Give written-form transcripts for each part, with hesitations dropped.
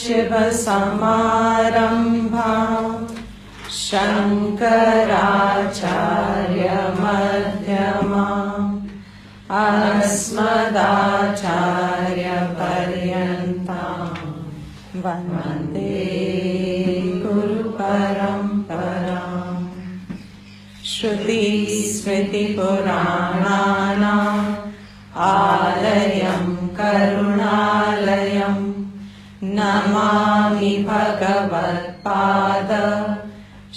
सदाशिवसमारम्भाम् शङ्कराचार्यमध्यमाम् अस्मदाचार्यपर्यन्ताम् वन्दे गुरुपरम्पराम्। श्रुतिस्मृतिपुराणानाम् आलयं करुणालयं नमामि भगवत्पाद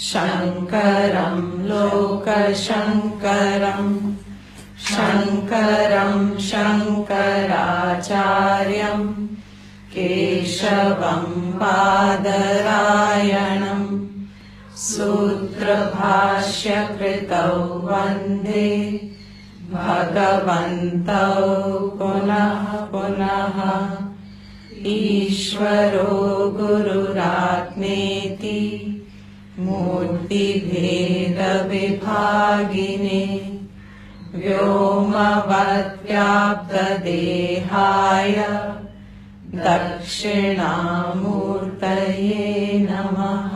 शङ्करं लोकशङ्करं शङ्करं शङ्कराचार्यं केशवं बादरायणं सूत्रभाष्यकृतौ वन्दे भगवन्तौ पुनः पुनः। ईश्वरो गुरुरात्मेति मूर्तिभेदविभागिने व्योमवद्व्याप्तदेहाय दक्षिणामूर्तये नमः।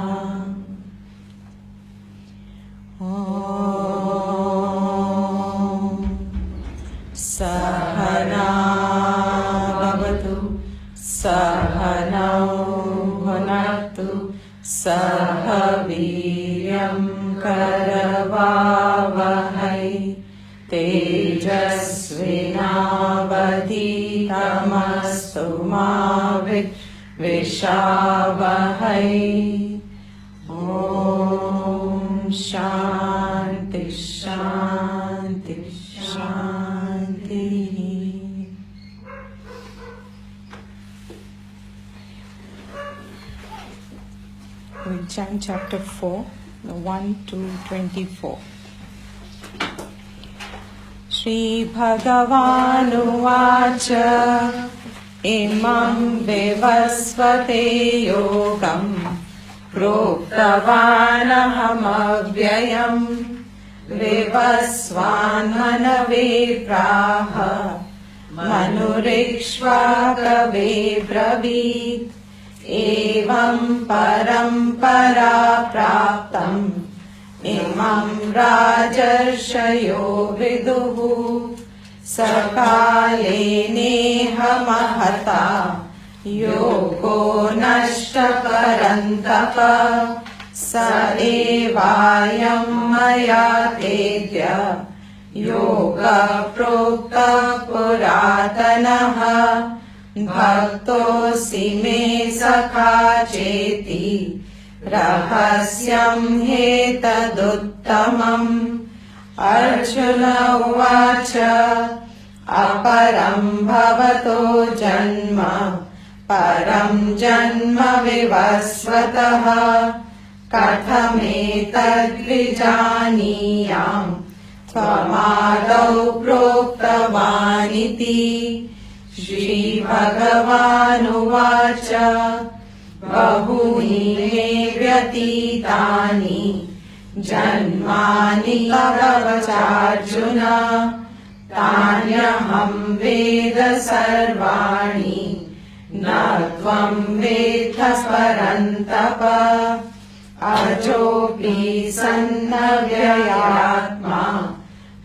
सहना भवतु सहनौ भुनक्तु सह वीर्यं करवावहै तेजस्विनावधीतमस्तु मा विद्विषावहै। ॐ शान्ति शान्ति शान्ति। We chant chapter 4, 1 to 24. Shri Bhagavanuvacha imam vivasvate yogam प्रोक्तवानहम् अव्ययम् विवस्वान्मनवे प्राह मनुरिक्ष्वाकवे ब्रवीत् एवं परम्परा प्राप्तम् इमं राजर्षयो विदुः सकाले नेह महता योगो नष्ट परन्तप स एवायं मया तेद्य योगः प्रोक्तः पुरातनः भक्तोऽसि मे सखा चेति रहस्यं ह्येतदुत्तमम्। अर्जुन उवाच अपरं भवतो जन्म परं जन्म विवस्वतः कथमेतद्विजानीयाम् त्वमादौ प्रोक्तवानिति। श्रीभगवानुवाच बहूनि मे व्यतीतानि जन्मानि तव चार्जुन तान्यहं वेद सर्वाणि न त्वं वेत्थ परन्तप। अजोऽपि सन्नव्ययात्मा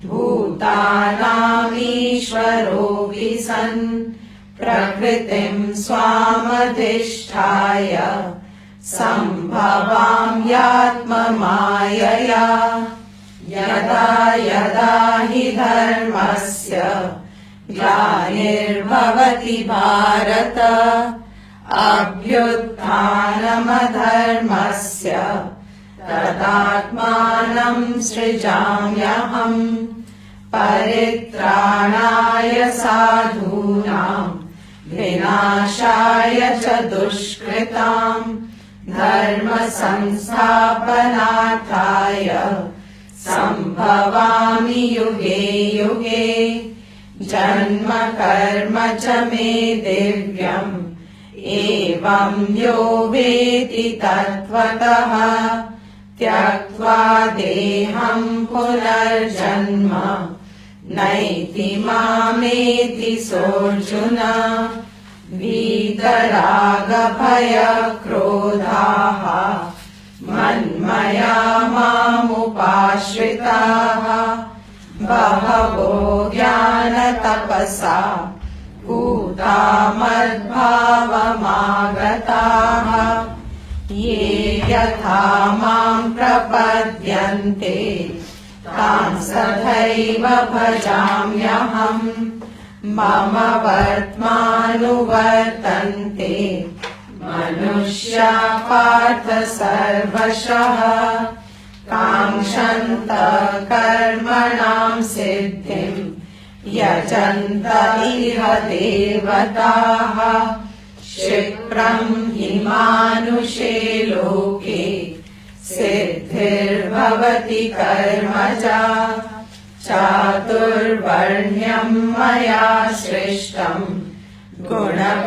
भूतानामीश्वरोऽपि सन् प्रकृतिं स्वामधिष्ठाय सम्भवाम्यात्ममायया। यदा यदा हि धर्मस्य ग्लानिर्भवति भारत अभ्युत्थानमधर्मस्य तदात्मानं सृजाम्यहम्। परित्राणाय साधूनां विनाशाय च दुष्कृतां धर्म संस्थापनार्थाय सम्भवामि युगे युगे। जन्म कर्म च मे दिव्यम् एवं यो वेति तत्त्वतः त्यक्त्वा देहं पुनर्जन्म नैति मामेति सोऽर्जुन। वीतरागभयक्रोधाः मन्मया मामुपाश्रिताः बहवो ज्ञानतपसा पूता मद्भावमागताः ये यथा मां प्रपद्यन्ते तान् सदैव भजाम्यहम् मम वर्त्मानुवर्तन्ते मनुष्या पार्थ सर्वशः काङ्क्षन्त कर्मणां सिद्धिं यजन्त इह देवताः क्षिप्रं हि मानुषे लोके सिद्धिर्भवति कर्मजा चातुर्वर्ण्यं मया सृष्टम् गुणकर्मविभागशः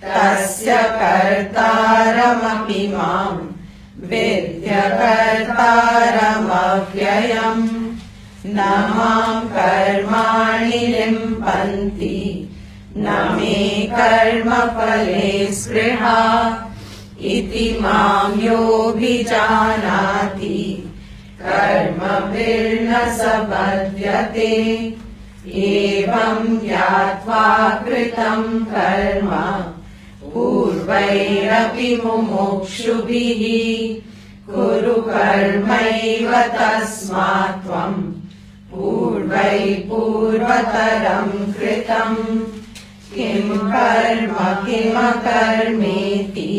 तस्य कर्तारमपि मां विद्यकर्तारमव्ययम् न मां कर्माणि लिम्पन्ति न मे कर्मफले स्पृहा इति मां योऽभिजानाति कर्मभिर्न स बध्यते एवं ज्ञात्वा कृतं कर्म पूर्वैरपि मुमुक्षुभिः कुरु कर्मैव तस्मात् त्वं पूर्वतरं कृतं किं कर्म किमकर्मेति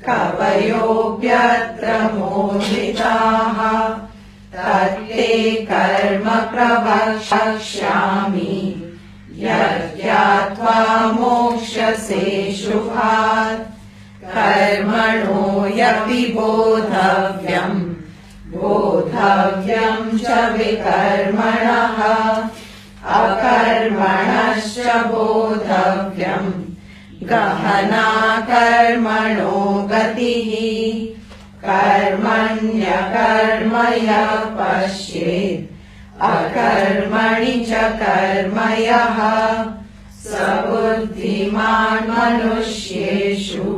कवयोऽप्यत्र मोहिताः तत्ते कर्म प्रवक्ष्यामि यज्ञात्वा मोक्ष्यसे शुभात् कर्मणो यपि बोधव्यम् च विकर्मणः अकर्मणश्च बोधव्यम् गहना कर्मणो गतिः कर्मण्यकर्म यः पश्येत् अकर्मणि च कर्म यः स बुद्धिमान् मनुष्येषु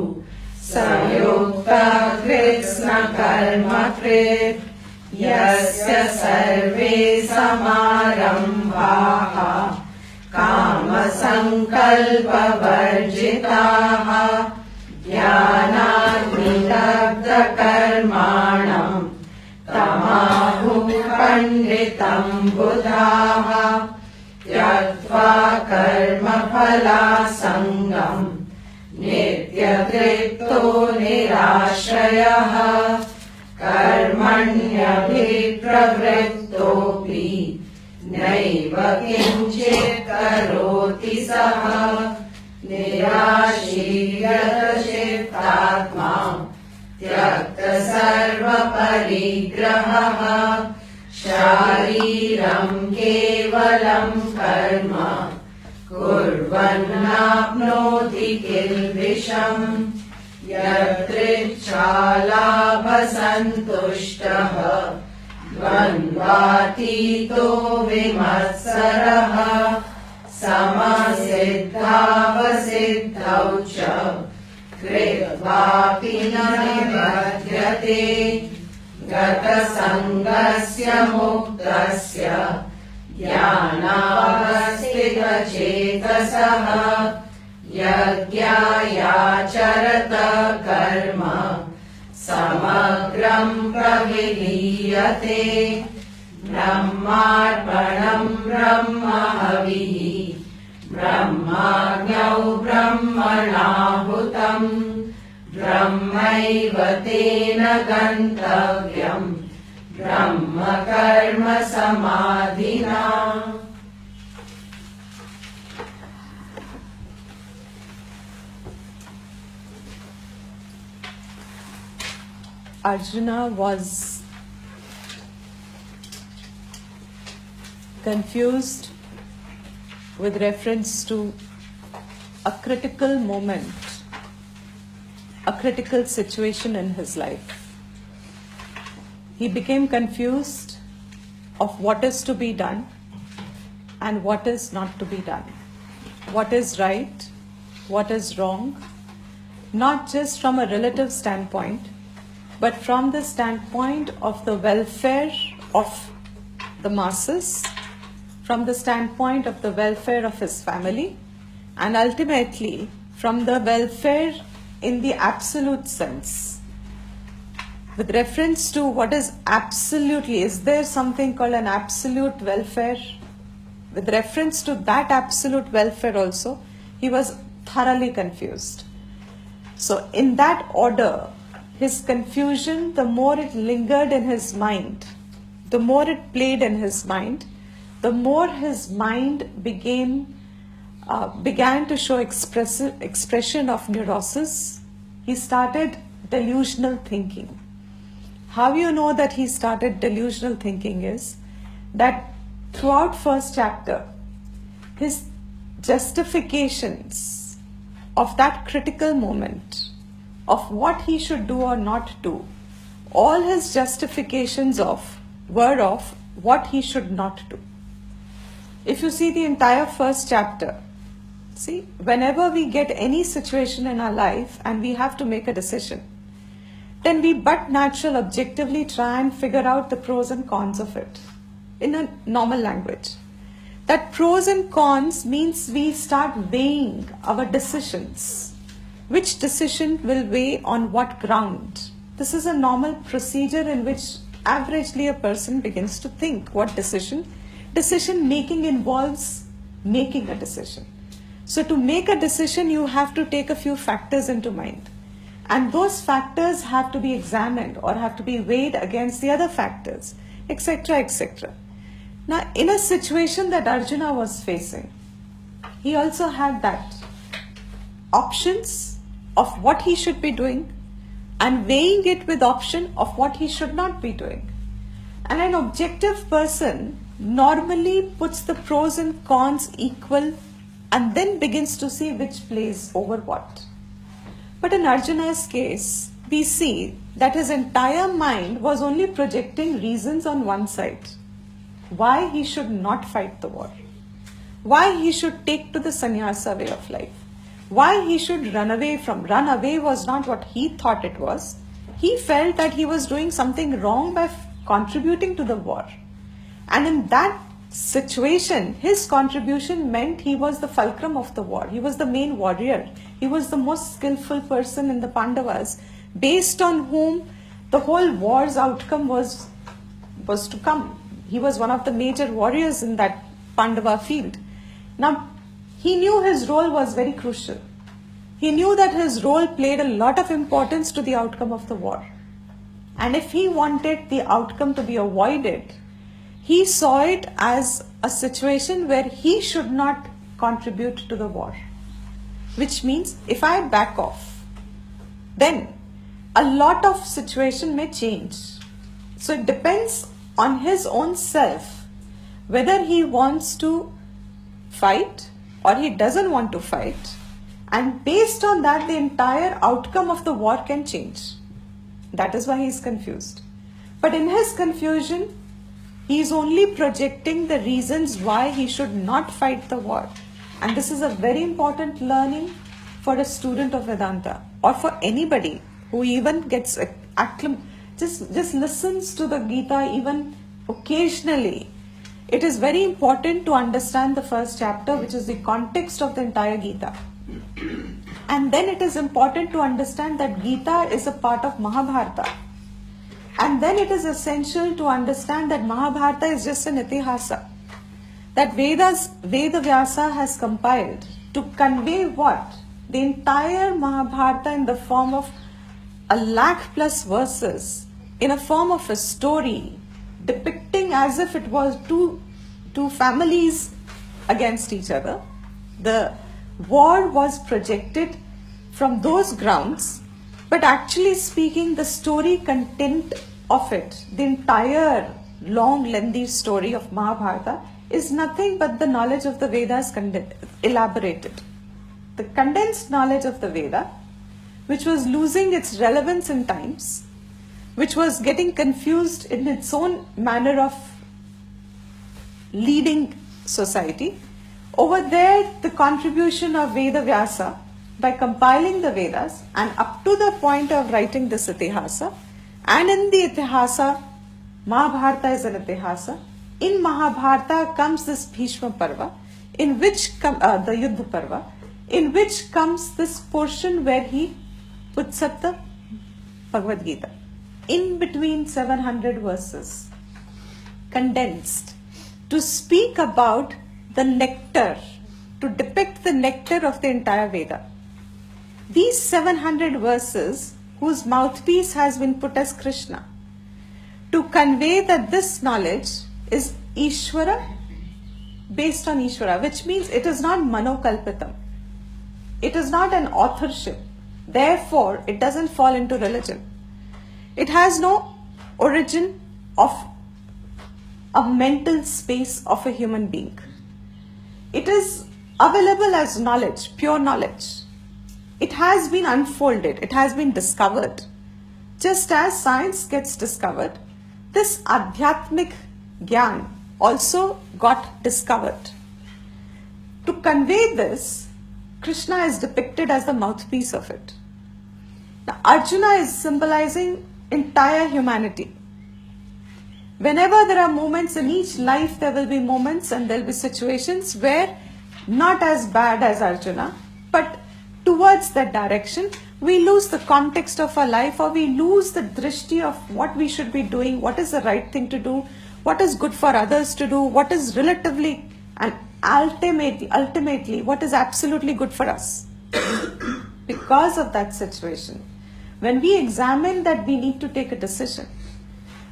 स युक्तः कृत्स्नकर्मकृत् यस्य सर्वे समारम्भाः कामसङ्कल्पवर्जिताः ज्ञानाग्निदग्धकर्माणम् तमाहुः पण्डितम् बुधाः त्यक्त्वा कर्मफलासङ्गम् नित्यतृप्तो निराश्रयः कर्मण्यभिप्रवृत्तोऽपि नैव किञ्चित् करोति सः निराशीर्यतचित्तात्मा त्यक्तसर्वपरिग्रहः शारीरं केवलं कर्म कुर्वन्नाप्नोति किल्बिषम् यदृच्छालाभसन्तुष्टः द्वन्द्वातीतो विमत्सरः समसिद्धावसिद्धौ च कृत्वापि न निबध्यते गतसङ्गस्य मुक्तस्य ज्ञानावस्थितचेतसः यज्ञायाचरत कर्म समग्रं प्रविलीयते ब्रह्मार्पणं ब्रह्महविः ब्रह्माग्नौ ब्रह्मणाहुतम् ब्रह्मैव तेन गन्तव्यम् ब्रह्म कर्म समाधिना। Arjuna was confused with reference to a critical moment, a critical situation in his life. He became confused of what is to be done and what is not to be done. What is right, what is wrong, not just from a relative standpoint, but from the standpoint of the welfare of the masses, from the standpoint of the welfare of his family, and ultimately from the welfare in the absolute sense. With reference to what is absolutely, is there something called an absolute welfare? With reference to that absolute welfare also, he was thoroughly confused. So in that order, his confusion, the more it lingered in his mind, the more it played in his mind, the more his mind began to show expression of neurosis. He started delusional thinking. How you know that he started delusional thinking is that throughout first chapter, his justifications of that critical moment of what he should do or not do, all his justifications were of what he should not do. If you see the entire first chapter, see, whenever we get any situation in our life and we have to make a decision, then we but natural objectively try and figure out the pros and cons of it in a normal language. That pros and cons means we start weighing our decisions. Which decision will weigh on what ground? This is a normal procedure in which averagely a person begins to think. What decision? Decision making involves making a decision. So to make a decision, you have to take a few factors into mind. And those factors have to be examined or have to be weighed against the other factors, etc., etc. Now, in a situation that Arjuna was facing, he also had that options of what he should be doing and weighing it with option of what he should not be doing. And an objective person normally puts the pros and cons equal and then begins to see which plays over what. But in Arjuna's case, we see that his entire mind was only projecting reasons on one side. Why he should not fight the war. Why he should take to the sannyasa way of life. Why he should run away from. Run away was not what he thought it was. He felt that he was doing something wrong by contributing to the war. And in that situation, his contribution meant he was the fulcrum of the war. He was the main warrior. He was the most skillful person in the Pandavas, based on whom the whole war's outcome was to come. He was one of the major warriors in that Pandava field. Now, he knew his role was very crucial. He knew that his role played a lot of importance to the outcome of the war. And if he wanted the outcome to be avoided, he saw it as a situation where he should not contribute to the war. Which means if I back off, then a lot of situation may change. So it depends on his own self whether he wants to fight or he doesn't want to fight. And based on that, the entire outcome of the war can change. That is why he is confused. But in his confusion, he is only projecting the reasons why he should not fight the war. And this is a very important learning for a student of Vedanta or for anybody who even gets just listens to the Gita even occasionally. It is very important to understand the first chapter, which is the context of the entire Gita. And then it is important to understand that Gita is a part of Mahabharata. And then it is essential to understand that Mahabharata is just an itihasa. That Veda Vyasa has compiled to convey what? The entire Mahabharata in the form of 100,000+ verses, in a form of a story, depicting as if it was two families against each other. The war was projected from those grounds, but actually speaking, the story content of it, the entire long lengthy story of Mahabharata, is nothing but the knowledge of the Vedas elaborated. The condensed knowledge of the Veda, which was losing its relevance in times, which was getting confused in its own manner of leading society. Over there, the contribution of Veda Vyasa by compiling the Vedas and up to the point of writing this Itihasa. And in the Itihasa, Mahabharata is an Itihasa. In Mahabharata comes this Bhishma Parva, in which the Yuddha Parva, in which comes this portion where he puts up the Bhagavad Gita. In between 700 verses, condensed, to speak about the nectar, to depict the nectar of the entire Veda. These 700 verses, whose mouthpiece has been put as Krishna, to convey that this knowledge is Ishvara, based on Ishvara, which means it is not Manokalpitam. It is not an authorship. Therefore, it doesn't fall into religion. It has no origin of a mental space of a human being. It is available as knowledge, pure knowledge. It has been unfolded, it has been discovered. Just as science gets discovered, this Adhyatmic Gyan also got discovered. To convey this, Krishna is depicted as the mouthpiece of it. Now, Arjuna is symbolizing entire humanity. Whenever there are moments in each life, there will be moments and there will be situations where not as bad as Arjuna, but towards that direction, we lose the context of our life, or we lose the drishti of what we should be doing, what is the right thing to do, what is good for others to do, what is relatively and ultimately what is absolutely good for us. Because of that situation, when we examine that, we need to take a decision.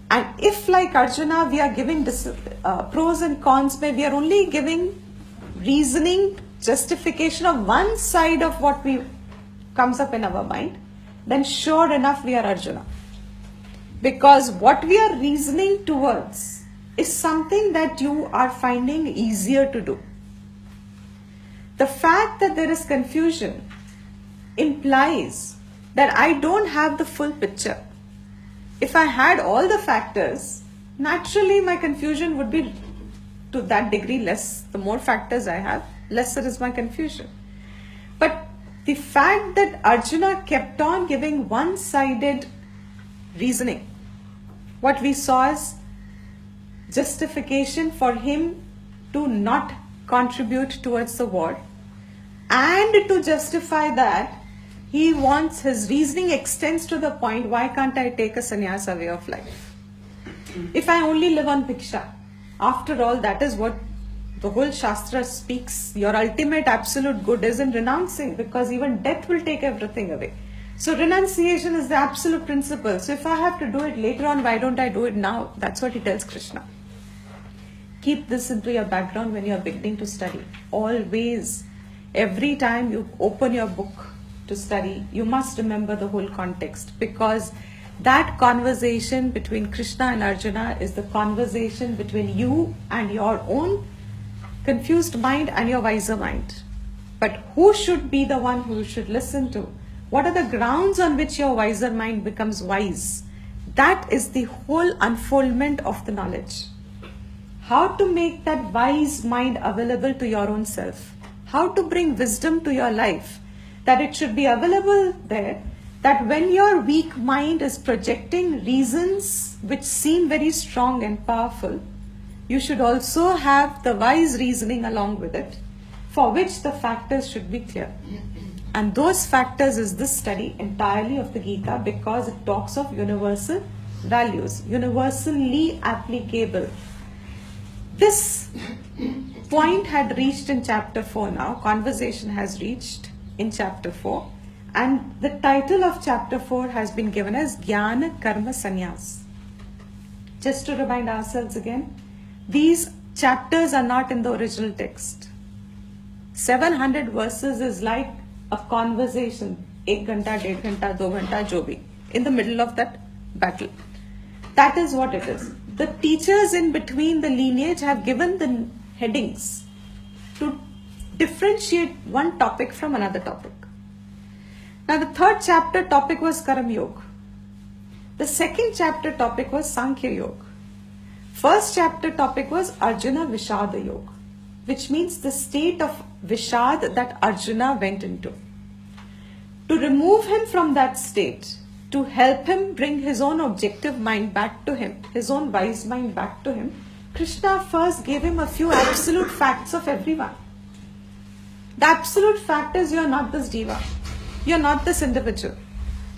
And if, like Arjuna, we are giving pros and cons, we are only giving reasoning, justification of one side of what comes up in our mind, then sure enough we are Arjuna. Because what we are reasoning towards is something that you are finding easier to do. The fact that there is confusion implies that I don't have the full picture. If I had all the factors, naturally my confusion would be to that degree less. The more factors I have, lesser is my confusion. But the fact that Arjuna kept on giving one-sided reasoning, what we saw as justification for him to not contribute towards the war, and to justify that, he wants, his reasoning extends to the point, why can't I take a sannyasa way of life? If I only live on bhiksha, after all, that is what the whole Shastra speaks. Your ultimate absolute good is in renouncing, because even death will take everything away. So renunciation is the absolute principle. So if I have to do it later on, why don't I do it now? That's what he tells Krishna. Keep this into your background when you are beginning to study. Always, every time you open your book to study, you must remember the whole context, because that conversation between Krishna and Arjuna is the conversation between you and your own confused mind and your wiser mind. But who should be the one who should listen to? What are the grounds on which your wiser mind becomes wise? That is the whole unfoldment of the knowledge. How to make that wise mind available to your own self. How to bring wisdom to your life. That it should be available there, that when your weak mind is projecting reasons which seem very strong and powerful, you should also have the wise reasoning along with it, for which the factors should be clear. And those factors is this study entirely of the Gita, because it talks of universal values, universally applicable. This point had reached in chapter 4 now, conversation has reached in chapter 4, and the title of chapter 4 has been given as Jnana Karma Sannyas. Just to remind ourselves again, these chapters are not in the original text. 700 verses is like a conversation, 1 ghanta, 1.5 ghanta, 2 ghanta, jo bhi, in the middle of that battle. That is what it is. The teachers in between the lineage have given the headings to differentiate one topic from another topic. Now the third chapter topic was Karam Yoga. The second chapter topic was Sankhya Yoga. First chapter topic was Arjuna Vishada Yoga. which means the state of Vishad that Arjuna went into. To remove him from that state, to help him bring his own objective mind back to him, his own wise mind back to him, Krishna first gave him a few absolute facts of everyone. The absolute fact is you are not this jiva. You are not this individual.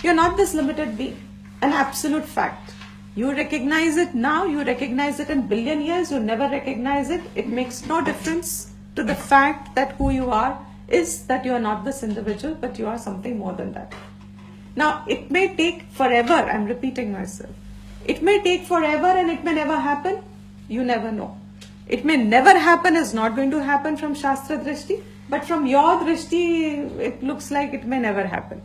You are not this limited being. An absolute fact. You recognize it now, you recognize it in billion years, you never recognize it. It makes no difference to the fact that who you are is that you are not this individual, but you are something more than that. Now, it may take forever, I'm repeating myself. It may take forever and it may never happen. You never know. It may never happen, is not going to happen from Shastra Drishti, but from your Drishti, it looks like it may never happen.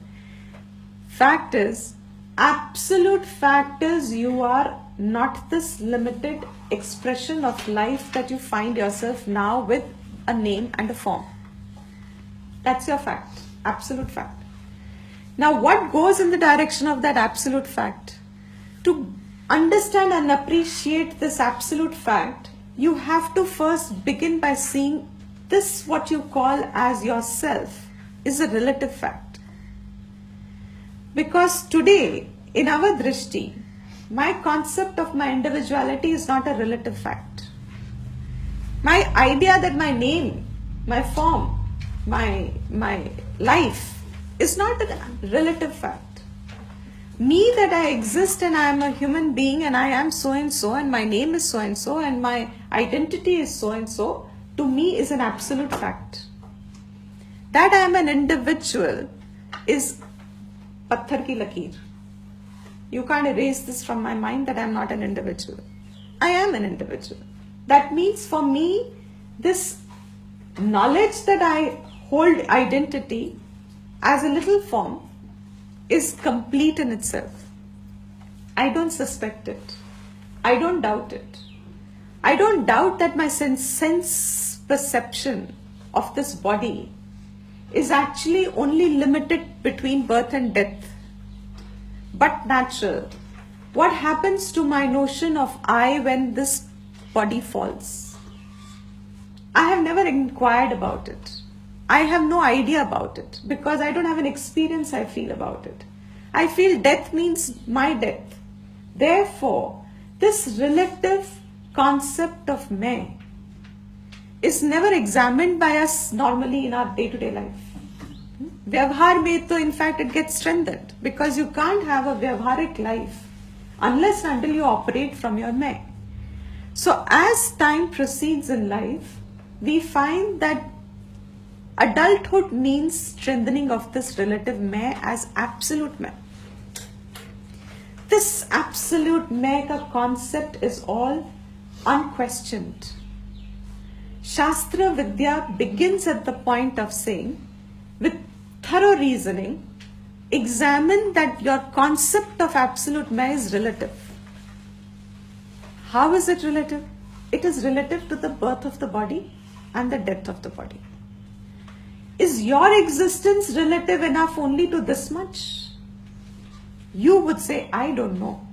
Fact is, absolute fact is you are not this limited expression of life that you find yourself now with a name and a form. That's your fact, absolute fact. Now what goes in the direction of that absolute fact? To understand and appreciate this absolute fact, you have to first begin by seeing this, what you call as yourself, is a relative fact. Because today, in our drishti, my concept of my individuality is not a relative fact. My idea that my name, my form, my life is not a relative fact. Me that I exist and I am a human being and I am so and my name is so and my identity is so and so, to me is an absolute fact. That I am an individual is patthar ki lakeer. You can't erase this from my mind that I am not an individual. I am an individual. That means for me, this knowledge that I hold identity as a little form is complete in itself. I don't suspect it. I don't doubt it. I don't doubt that my sense perception of this body is actually only limited between birth and death, but natural. What happens to my notion of I when this body falls? I have never inquired about it. I have no idea about it because I don't have an experience I feel about it. I feel death means my death. Therefore, this relative concept of me is never examined by us normally in our day-to-day life. Vyavhar mein to in fact it gets strengthened because you can't have a vyavharik life unless and until you operate from your me. So as time proceeds in life, we find that adulthood means strengthening of this relative me as absolute me. This absolute me ka concept is all unquestioned. Shastra Vidya begins at the point of saying, with thorough reasoning, examine that your concept of absolute me is relative. How is it relative? It is relative to the birth of the body and the death of the body. Is your existence relative enough only to this much? You would say, I don't know.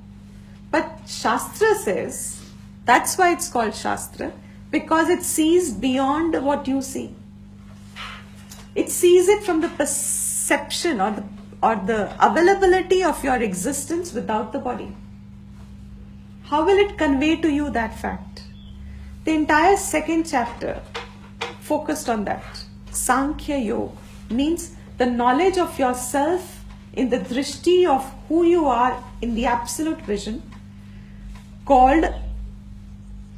But Shastra says, that's why it's called Shastra, because it sees beyond what you see. It sees it from the perception or the availability of your existence without the body. How will it convey to you that fact? The entire second chapter focused on that. Sankhya Yoga means the knowledge of yourself in the drishti of who you are in the absolute vision called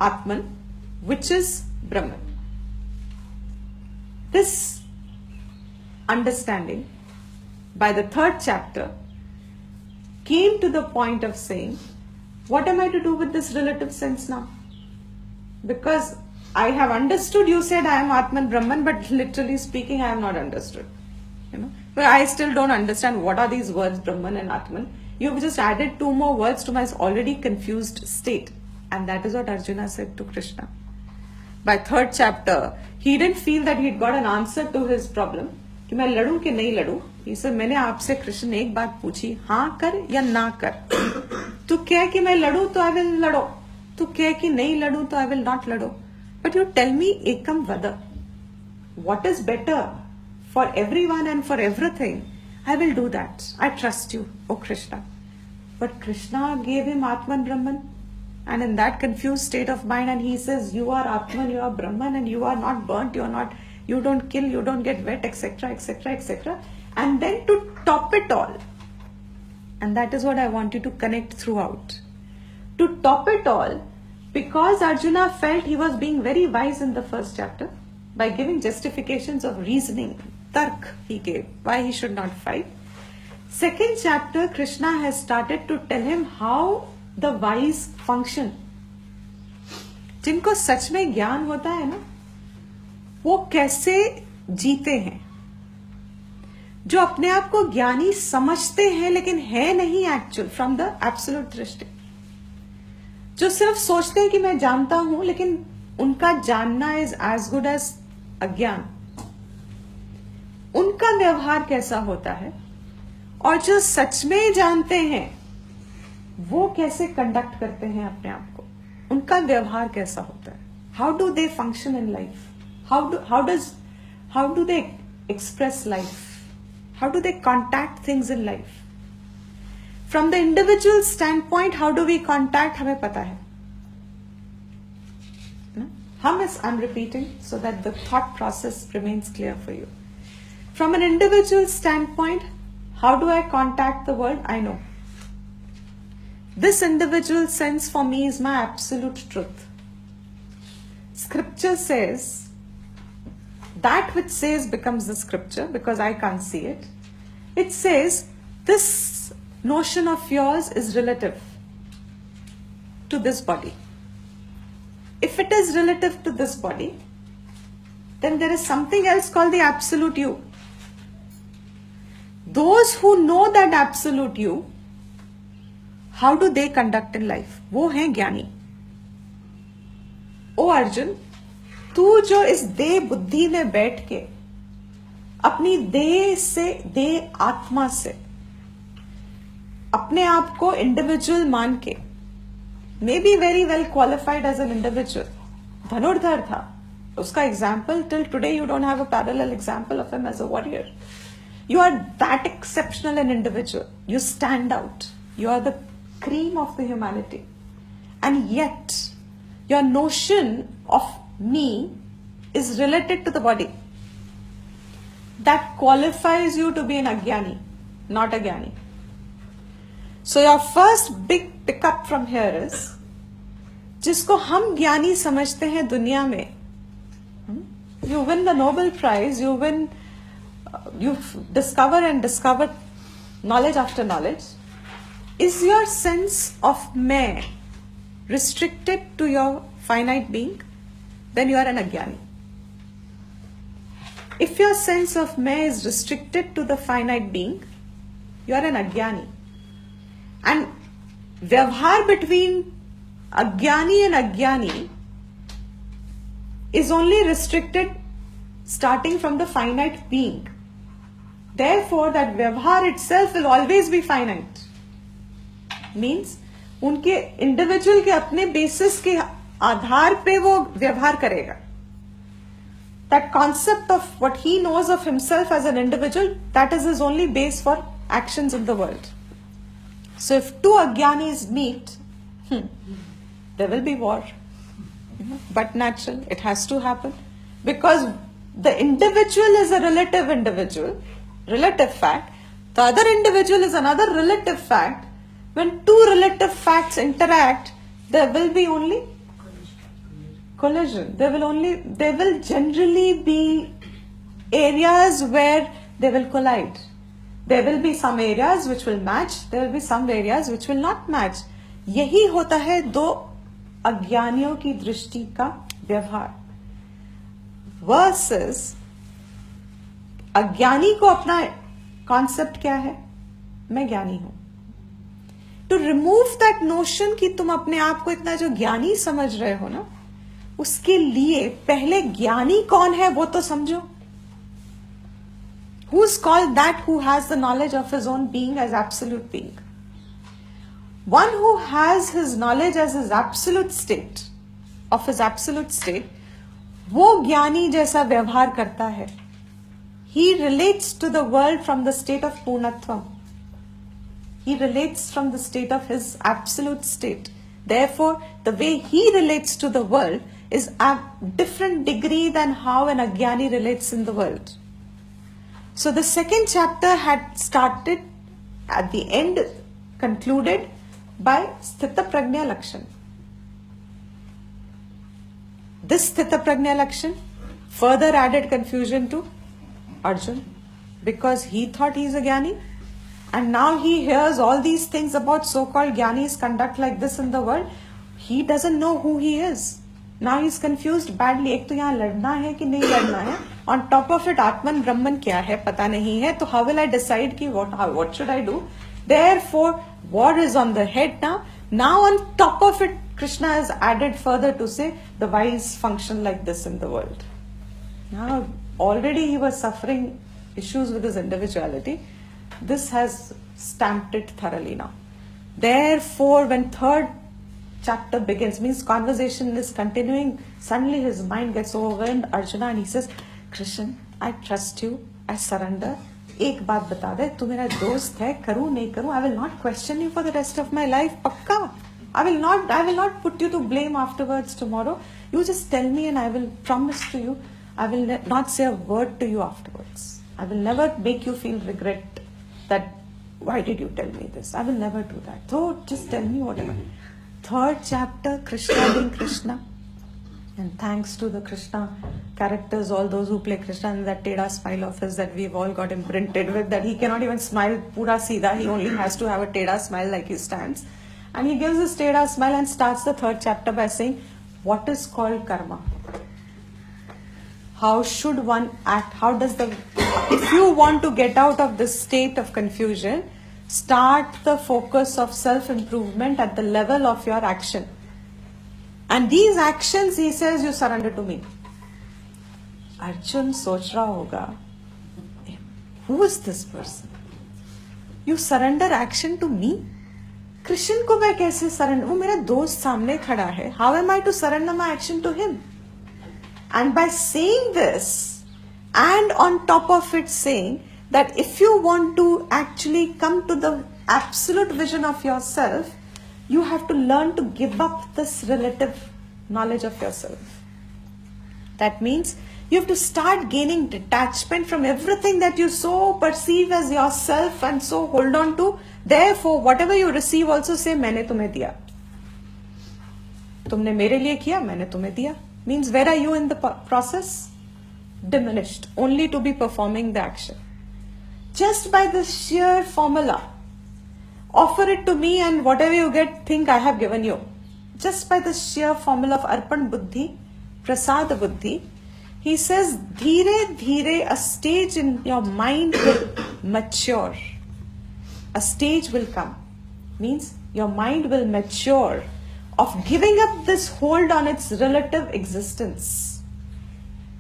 Atman, which is Brahman. This understanding by the third chapter came to the point of saying, what am I to do with this relative sense now? Because I have understood, you said I am Atman Brahman, but literally speaking, I have not understood. But I still don't understand what are these words Brahman and Atman. You've just added two more words to my already confused state. And that is what Arjuna said to Krishna. By third chapter, he didn't feel that he'd got an answer to his problem. कि मैं लड़ूं कि नहीं लड़ूं? He said, मैंने आपसे कृष्ण एक बात पूछी, हाँ कर या ना कर. तू कह कि मैं लड़ूं तो I will लड़ो. तू कह कि नहीं लड़ूं तो I will not लड़ो. But you tell me ekam vada. What is better for everyone and for everything? I will do that. I trust you, O Krishna. But Krishna gave him Atman Brahman, and in that confused state of mind, and he says, you are Atman, you are Brahman, and you are not burnt, you don't kill, you don't get wet, etc., etc., etc. And then to top it all, and that is what I want you to connect throughout. To top it all, because Arjuna felt he was being very wise in the first chapter, by giving justifications of reasoning, tark he gave, why he should not fight. Second chapter, Krishna has started to tell him how the wise function. जिनको सच में ज्ञान होता है ना, वो कैसे जीते हैं. जो अपने आप को ज्ञानी समझते हैं लेकिन है नहीं एक्चुअल फ्रॉम द एब्सोल्यूट दृष्टि. जो सिर्फ सोचते हैं कि मैं जानता हूं, लेकिन उनका जानना इज एज गुड एज अज्ञान. उनका व्यवहार कैसा होता है, और जो सच में जानते हैं वो कैसे कंडक्ट करते हैं अपने आप को, उनका व्यवहार कैसा होता है. How do they function in life, how do they express life, how do they contact things in life. From the individual standpoint how do we contact, हमें पता है. I'm repeating so that the thought process remains clear for you. From an individual standpoint, how do I contact the world? I know. This individual sense for me is my absolute truth. Scripture says, that which says becomes the scripture because I can't see it. It says, this notion of yours is relative to this body. If it is relative to this body, then there is something else called the absolute you. Those who know that absolute you, how do they conduct in life? वो हैं ज्ञानी. ओ अर्जुन, तू जो इस देह बुद्धि में बैठ के अपनी देह से, देह आत्मा से अपने आप को इंडिविजुअल मान के, may be very well qualified as an individual. धनुर्धर था, उसका example till today you don't have a parallel example of him as a warrior. You are that exceptional an individual. You stand out. You are the cream of the humanity. And yet, your notion of me is related to the body. That qualifies you to be an agyani, not a jnani. So your first big pickup from here is, जिसको हम ज्ञानी समझते हैं दुनिया में, you win the Nobel Prize, you discover and discover knowledge after knowledge. Is your sense of मैं restricted to your finite being? Then you are an agyani. If your sense of मैं is restricted to the finite being, you are an agyani. And व्यवहार between agyani and agyani is only restricted starting from the finite being. Therefore, that व्यवहार itself will always be finite. Means, उनके individual के अपने basis के आधार पे वो व्यवहार करेगा. That concept of what he knows of himself as an individual, that is his only base for actions in the world. So if two agyanis meet, there will be war. But natural, it has to happen. Because the individual is a relative individual, relative fact. The other individual is another relative fact. When two relative facts interact, there will be only collision. There will generally be areas where they will collide. There will be some areas which will match, there will be some areas which will not match. यही होता है दो अज्ञानियों की दृष्टि का व्यवहार. Versus अज्ञानी को अपना कॉन्सेप्ट क्या है? मैं ज्ञानी हूं. To remove that notion कि तुम अपने आप को इतना जो ज्ञानी समझ रहे हो ना, उसके लिए पहले ज्ञानी कौन है वो तो समझो. Who's called that who has the knowledge of his own being as absolute being? One who has his knowledge as his absolute state, of his absolute state, वो ज्ञानी जैसा व्यवहार करता है. He relates to the world from the state of Purnatvam. He relates from the state of his absolute state. Therefore, the way he relates to the world is a different degree than how an Ajnani relates in the world. So the second chapter had started at the end, concluded by Sthita Prajna Lakshan. This Sthita Prajna Lakshan further added confusion to Arjun, because he thought he is a Jnani, and now he hears all these things about so-called Jnanis conduct like this in the world. He doesn't know who he is. Now he is confused badly. एक तो यहाँ लड़ना है कि नहीं लड़ना है. On top of it, Atman Brahman क्या है पता नहीं है. तो how will I decide कि what should I do? Therefore, war is on the head now. Now on top of it, Krishna has added further to say the wise function like this in the world. Now already he was suffering issues with his individuality. This has stamped it thoroughly now. Therefore, when third chapter begins, means conversation is continuing, suddenly his mind gets overwhelmed, Arjuna, and he says, Krishna, I trust you, I surrender. एक बात बता दे, तू मेरा दोस्त है, करूँ नहीं करूँ, I will not question you for the rest of my life, पक्का. I will not put you to blame afterwards tomorrow. You just tell me and I will promise to you, I will not say a word to you afterwards. I will never make you feel regret that, why did you tell me this? I will never do that. So just tell me whatever. Third chapter, Krishna being Krishna. And thanks to the Krishna characters, all those who play Krishna, and that Teda smile of his that we've all got imprinted with, that he cannot even smile pura Sida, he only has to have a Teda smile like he stands. And he gives his Teda smile and starts the third chapter by saying, what is called karma? How should one act? If you want to get out of this state of confusion, start the focus of self-improvement at the level of your action. And these actions, he says, you surrender to me. Arjun soch raha hoga, who is this person? You surrender action to me? Krishna को मैं कैसे surrender? वो मेरा दोस्त सामने खड़ा है. How am I to surrender my action to him? And by saying this, and on top of it saying that if you want to actually come to the absolute vision of yourself, you have to learn to give up this relative knowledge of yourself. That means you have to start gaining detachment from everything that you so perceive as yourself and so hold on to. Therefore, whatever you receive, also say, मैंने तुम्हें दिया. तुमने मेरे लिए किया, मैंने तुम्हें दिया. Means where are you in the process? Diminished, only to be performing the action. Just by the sheer formula, offer it to me and whatever you get, think I have given you. Just by the sheer formula of Arpan Buddhi, Prasad Buddhi, he says, Dhire Dhire, a stage in your mind will mature. A stage will come. Means your mind will mature of giving up this hold on its relative existence,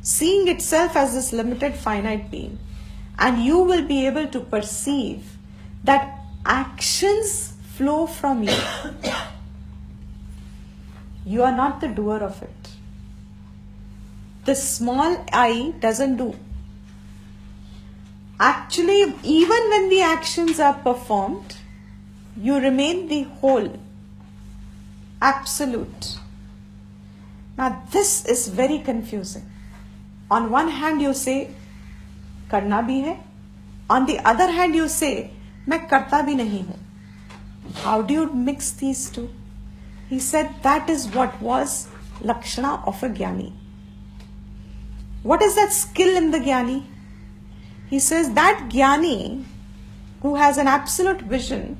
seeing itself as this limited finite being, and you will be able to perceive that actions flow from you. You are not the doer of it. The small I doesn't do. Actually, even when the actions are performed, you remain the whole. Absolute. Now this is very confusing. On one hand you say, करना भी है. On the other hand you say, मैं करता भी नहीं हूँ. How do you mix these two? He said that is what was Lakshana of a Jnani. What is that skill in the Jnani? He says that Jnani who has an absolute vision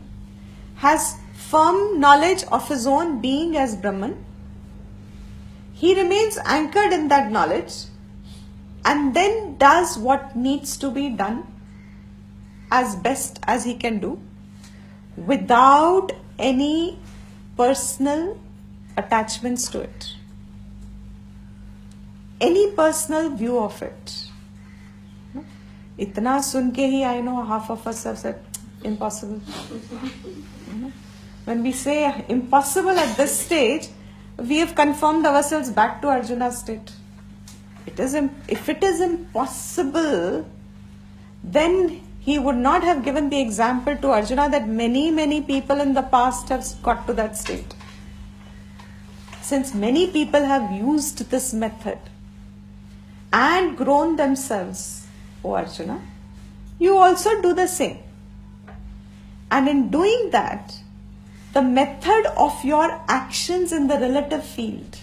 has firm knowledge of his own being as Brahman. He remains anchored in that knowledge and then does what needs to be done as best as he can do without any personal attachments to it, any personal view of it. इतना सुन के ही I know half of us have said impossible. When we say impossible at this stage, we have confirmed ourselves back to Arjuna's state. If it is impossible, then he would not have given the example to Arjuna that many people in the past have got to that state. Since many people have used this method and grown themselves, O Arjuna, you also do the same. And in doing that, the method of your actions in the relative field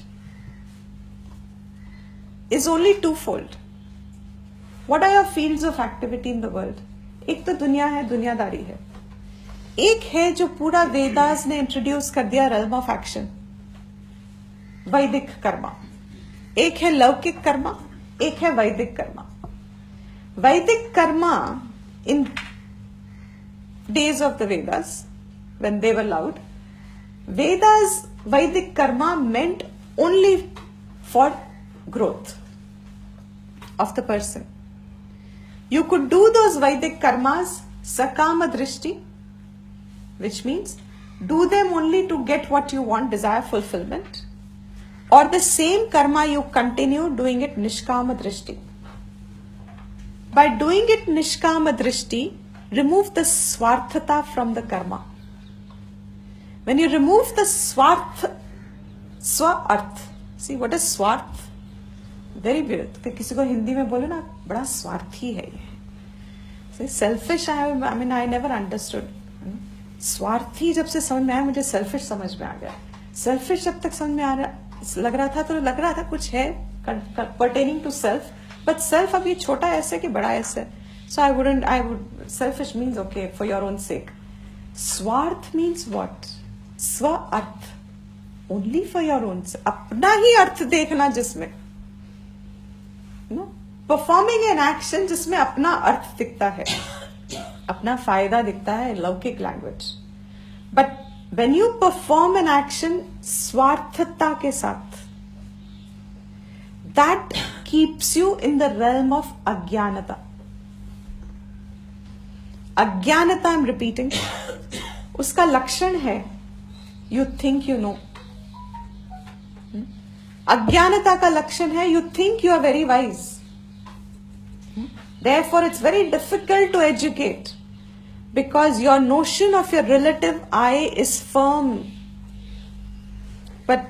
is only twofold. What are your fields of activity in the world? एक तो दुनिया है, दुनियादारी है. एक है जो पूरा वेदास ने इंट्रोड्यूस कर दिया, realm of action, वैदिक कर्मा. एक है लौकिक कर्मा, एक है वैदिक कर्मा. वैदिक Karma in days of the Vedas, when they were loud, Vedas, Vedic karma meant only for growth of the person. You could do those Vedic karmas sakama drishti, which means do them only to get what you want, desire fulfillment, or the same karma you continue doing it nishkama drishti. By doing it nishkama drishti, remove the swarthata from the karma. When you remove the swarth, swa-arth, see what is swarth? Very weird. किसी को हिंदी में बोले ना, बड़ा स्वार्थी है ये. See, selfish, I never understood. स्वार्थी जब से समझ में आया, मुझे selfish समझ में आ गया. Selfish जब तक समझ में आ रहा लग रहा था कुछ है pertaining to self, but self अभी छोटा ऐसे कि बड़ा ऐसे. So selfish means okay for your own sake. Swarth means what? Swa-arth. Only for your own sake. अपना ही अर्थ देखना जिसमें. Performing an action जिसमें अपना अर्थ दिखता है, अपना फायदा दिखता है, लौकिक language. But when you perform an action स्वार्थता के साथ, that keeps you in the realm of अज्ञानता. अज्ञानता, I'm repeating, उसका लक्षण है you think you know. अज्ञानता का लक्षण है you think you are very wise. Therefore, it's very difficult to educate because your notion of your relative I is firm. But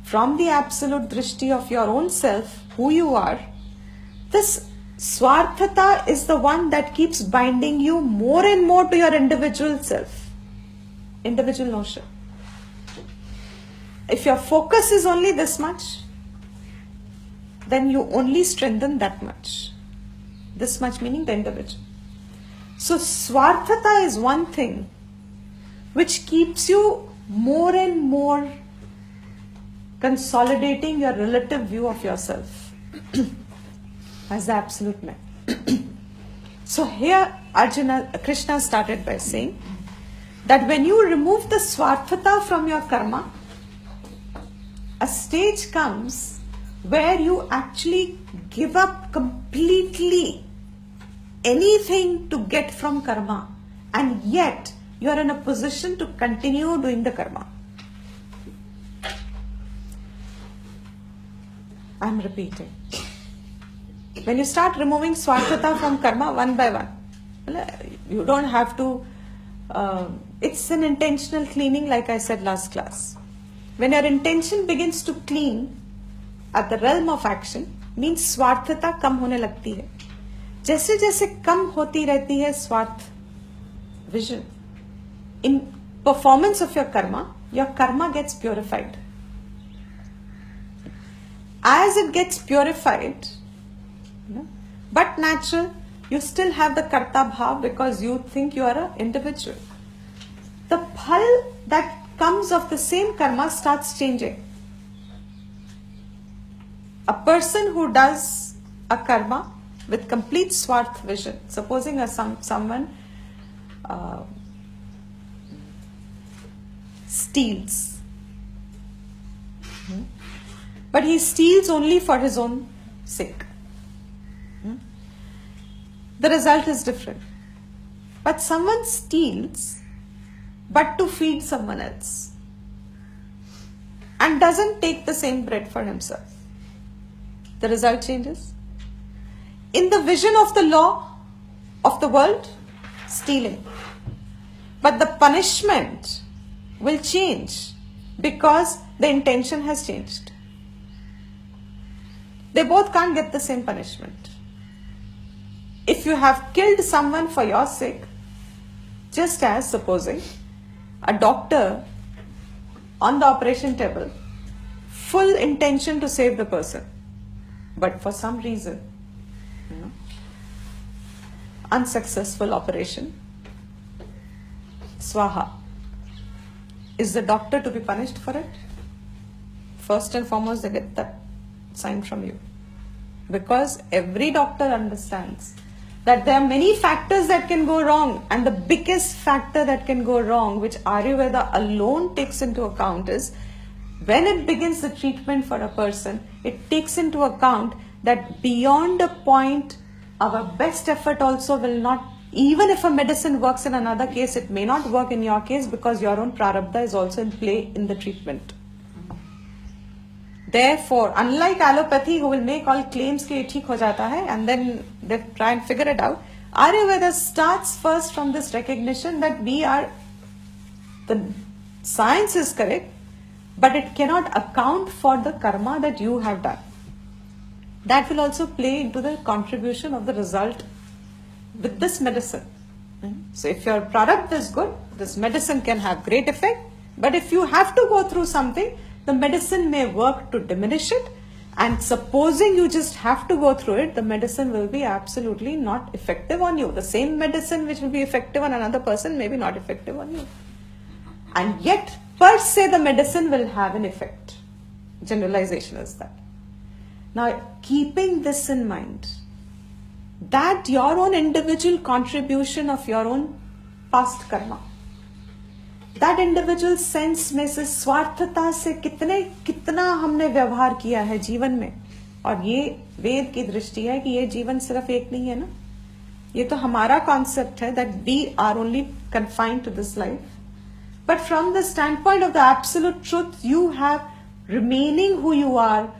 from the absolute drishti of your own self, who you are, this swarthata is the one that keeps binding you more and more to your individual self, individual notion. If your focus is only this much, then you only strengthen that much. This much meaning the individual. So swarthata is one thing which keeps you more and more consolidating your relative view of yourself as the absolute man. So here Krishna started by saying that when you remove the swarthata from your karma, a stage comes where you actually give up completely anything to get from karma, and yet you are in a position to continue doing the karma. I am repeating. When you start removing swarthata from karma one by one, you don't have to, it's an intentional cleaning like I said last class. When your intention begins to clean at the realm of action, means swarthata कम होने लगती है. जैसे जैसे कम होती रहती है स्वार्थ vision, in performance of your karma gets purified. As it gets purified, but natural, you still have the karta bhav because you think you are an individual. The phal that comes of the same karma starts changing. A person who does a karma with complete swarth vision, supposing someone steals, but he steals only for his own sake, the result is different. But someone steals but to feed someone else and doesn't take the same bread for himself, the result changes. In the vision of the law of the world, stealing. But the punishment will change because the intention has changed. They both can't get the same punishment. If you have killed someone for your sake, just as supposing a doctor on the operation table, full intention to save the person, but for some reason, unsuccessful operation, swaha. Is the doctor to be punished for it? First and foremost, they get that sign from you. Because every doctor understands that there are many factors that can go wrong, and the biggest factor that can go wrong, which Ayurveda alone takes into account, is when it begins the treatment for a person, it takes into account that beyond a point, our best effort also will not, even if a medicine works in another case, it may not work in your case because your own prarabdha is also in play in the treatment. Therefore, unlike allopathy, who will make all claims कि ठीक हो जाता है and then they try and figure it out, Ayurveda starts first from this recognition that the science is correct, but it cannot account for the karma that you have done. That will also play into the contribution of the result with this medicine. So if your product is good, this medicine can have great effect, but if you have to go through something, the medicine may work to diminish it, and supposing you just have to go through it, the medicine will be absolutely not effective on you. The same medicine which will be effective on another person may be not effective on you. And yet, per se, the medicine will have an effect. Generalization is that. Now, keeping this in mind, that your own individual contribution of your own past karma, that individual sense में से स्वार्थता से कितना हमने व्यवहार किया है जीवन में, और ये वेद की दृष्टि है कि ये जीवन सिर्फ एक नहीं है ना, ये तो हमारा कॉन्सेप्ट है that we are only confined to this life. But from the standpoint of the absolute truth, you have, remaining who you are,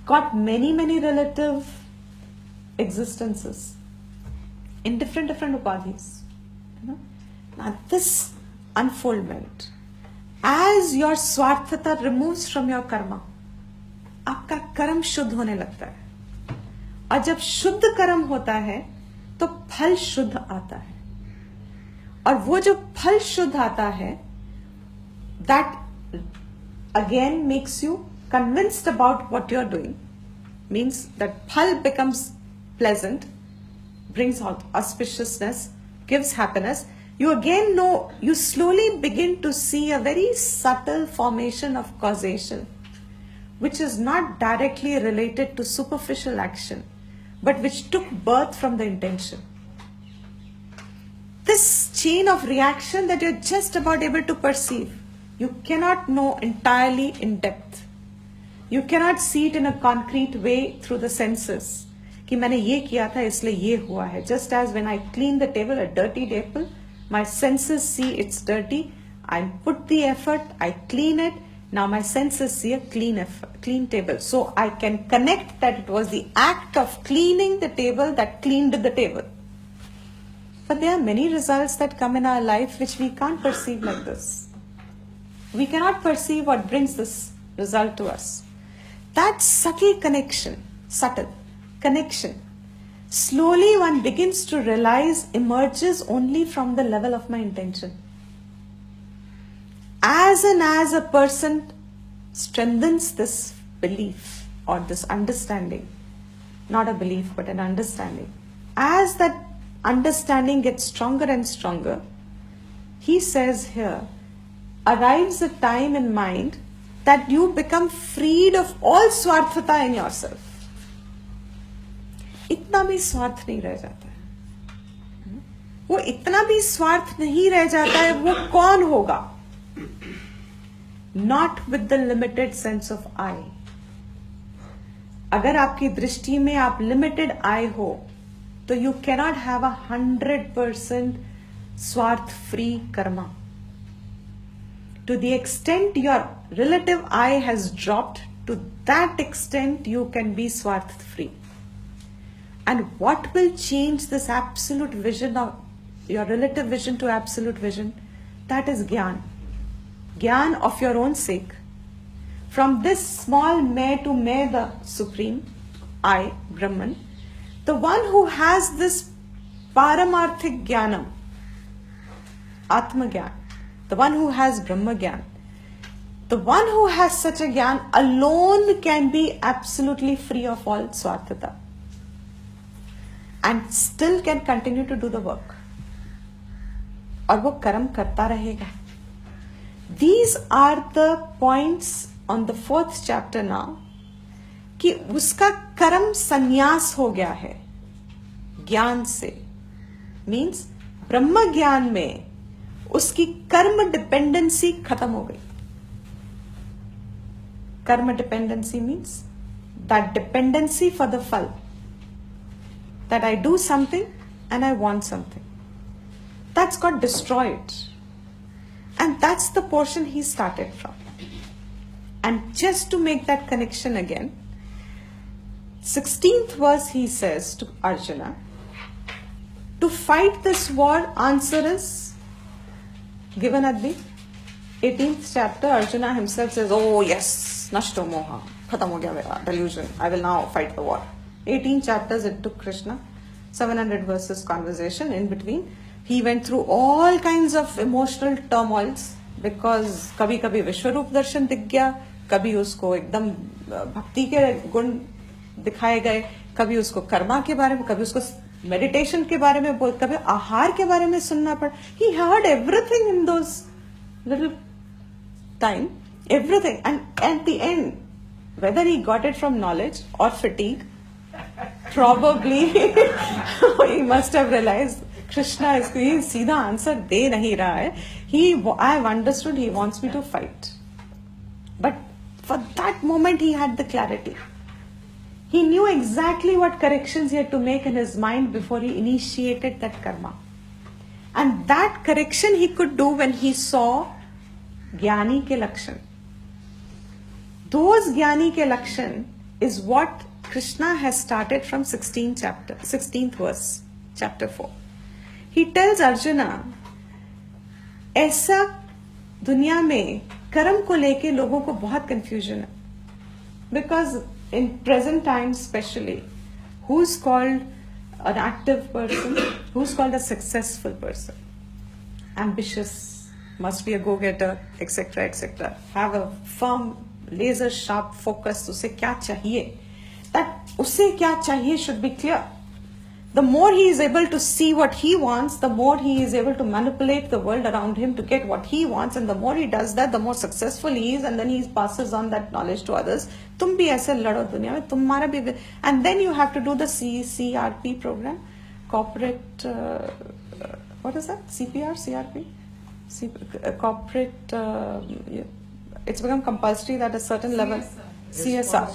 got many relative existences in different upadhis. Now this unfoldment, as your swarthata removes from your karma, आपका कर्म शुद्ध होने लगता है, और जब शुद्ध कर्म होता है तो फल शुद्ध आता है, और वो जो फल शुद्ध आता है, that again makes you convinced about what you're doing, means that phal becomes pleasant, brings out auspiciousness, gives happiness. You again know, you slowly begin to see a very subtle formation of causation, which is not directly related to superficial action, but which took birth from the intention. This chain of reaction that you're just about able to perceive, you cannot know entirely in depth. You cannot see it in a concrete way through the senses. कि मैंने ये किया था इसलिए ये हुआ है. Just as when I clean the table, a dirty table, my senses see it's dirty. I put the effort, I clean it. Now my senses see a clean table. So I can connect that it was the act of cleaning the table that cleaned the table. But there are many results that come in our life which we can't perceive like this. We cannot perceive what brings this result to us. That subtle connection, slowly one begins to realize emerges only from the level of my intention. As a person strengthens this belief or this understanding, not a belief but an understanding, as that understanding gets stronger and stronger, he says here, arrives a time in mind that you become freed of all swarthata in yourself. इतना भी स्वार्थ नहीं रह जाता है. वो इतना भी स्वार्थ नहीं रह जाता है, वो कौन होगा? Not with the limited sense of I. अगर आपकी दृष्टि में आप limited I हो, तो you cannot have 100% स्वार्थ free karma. To the extent your relative I has dropped to that extent you can be swarth free. And what will change this absolute vision of your relative vision to absolute vision? That is Gyan. Gyan of your own sake. From this small May to May, the Supreme, I, Brahman, the one who has this Paramarthik Jnanam, Atma Gyan, the one who has Brahma Gyan, the one who has such a Gyan alone can be absolutely free of all Swarthata and still can continue to do the work. और वो कर्म करता रहेगा. These are the points on the 4th chapter now कि उसका कर्म संन्यास हो गया है ज्ञान से. मीन्स ब्रह्म ज्ञान में उसकी कर्म डिपेंडेंसी खत्म हो गई. कर्म dependency means that dependency for the फल, that I do something and I want something. That's got destroyed. And that's the portion he started from. And just to make that connection again, 16th verse he says to Arjuna, to fight this war, answer is given at the 18th chapter. Arjuna himself says, oh yes, nashto moha, khatam ho gaya mera delusion, I will now fight the war. 18 chapters it took Krishna, 700 verses conversation. In between, he went through all kinds of emotional turmoils because कभी कभी विश्वरूप दर्शन दिख गया, कभी उसको एकदम भक्ति के गुण दिखाए गए, कभी उसको कर्मा के बारे में, कभी उसको मेडिटेशन के बारे में बोल, कभी आहार के बारे में सुनना पड़ा. He heard everything in those little time, everything, and at the end, whether he got it from knowledge or fatigue, probably he must have realized Krishna is सीधा आंसर दे नहीं रहा है. I have understood he wants me to fight. But for that moment he had the clarity. He knew exactly what corrections he had to make in his mind before he initiated that karma. And that correction he could do when he saw Jnani ke Lakshan. Those Jnani ke Lakshan is what Krishna has started from 16th verse, chapter 4. He tells Arjuna, ऐसा दुनिया में कर्म को लेके लोगों को बहुत confusion है. Because in present times especially, who's called an active person, who's called a successful person, ambitious, must be a go-getter, etc., etc., have a firm, laser sharp focus, उसे क्या चाहिए, that उसे क्या चाहिए should be clear. The more he is able to see what he wants, the more he is able to manipulate the world around him to get what he wants, and the more he does that, the more successful he is, and then he passes on that knowledge to others. तुम भी ऐसे लड़ो दुनिया में, तुम्हारा भी, and then you have to do the CRP program, corporate, what is that? CPR, CRP? Corporate, it's become compulsory at a certain level. CSR.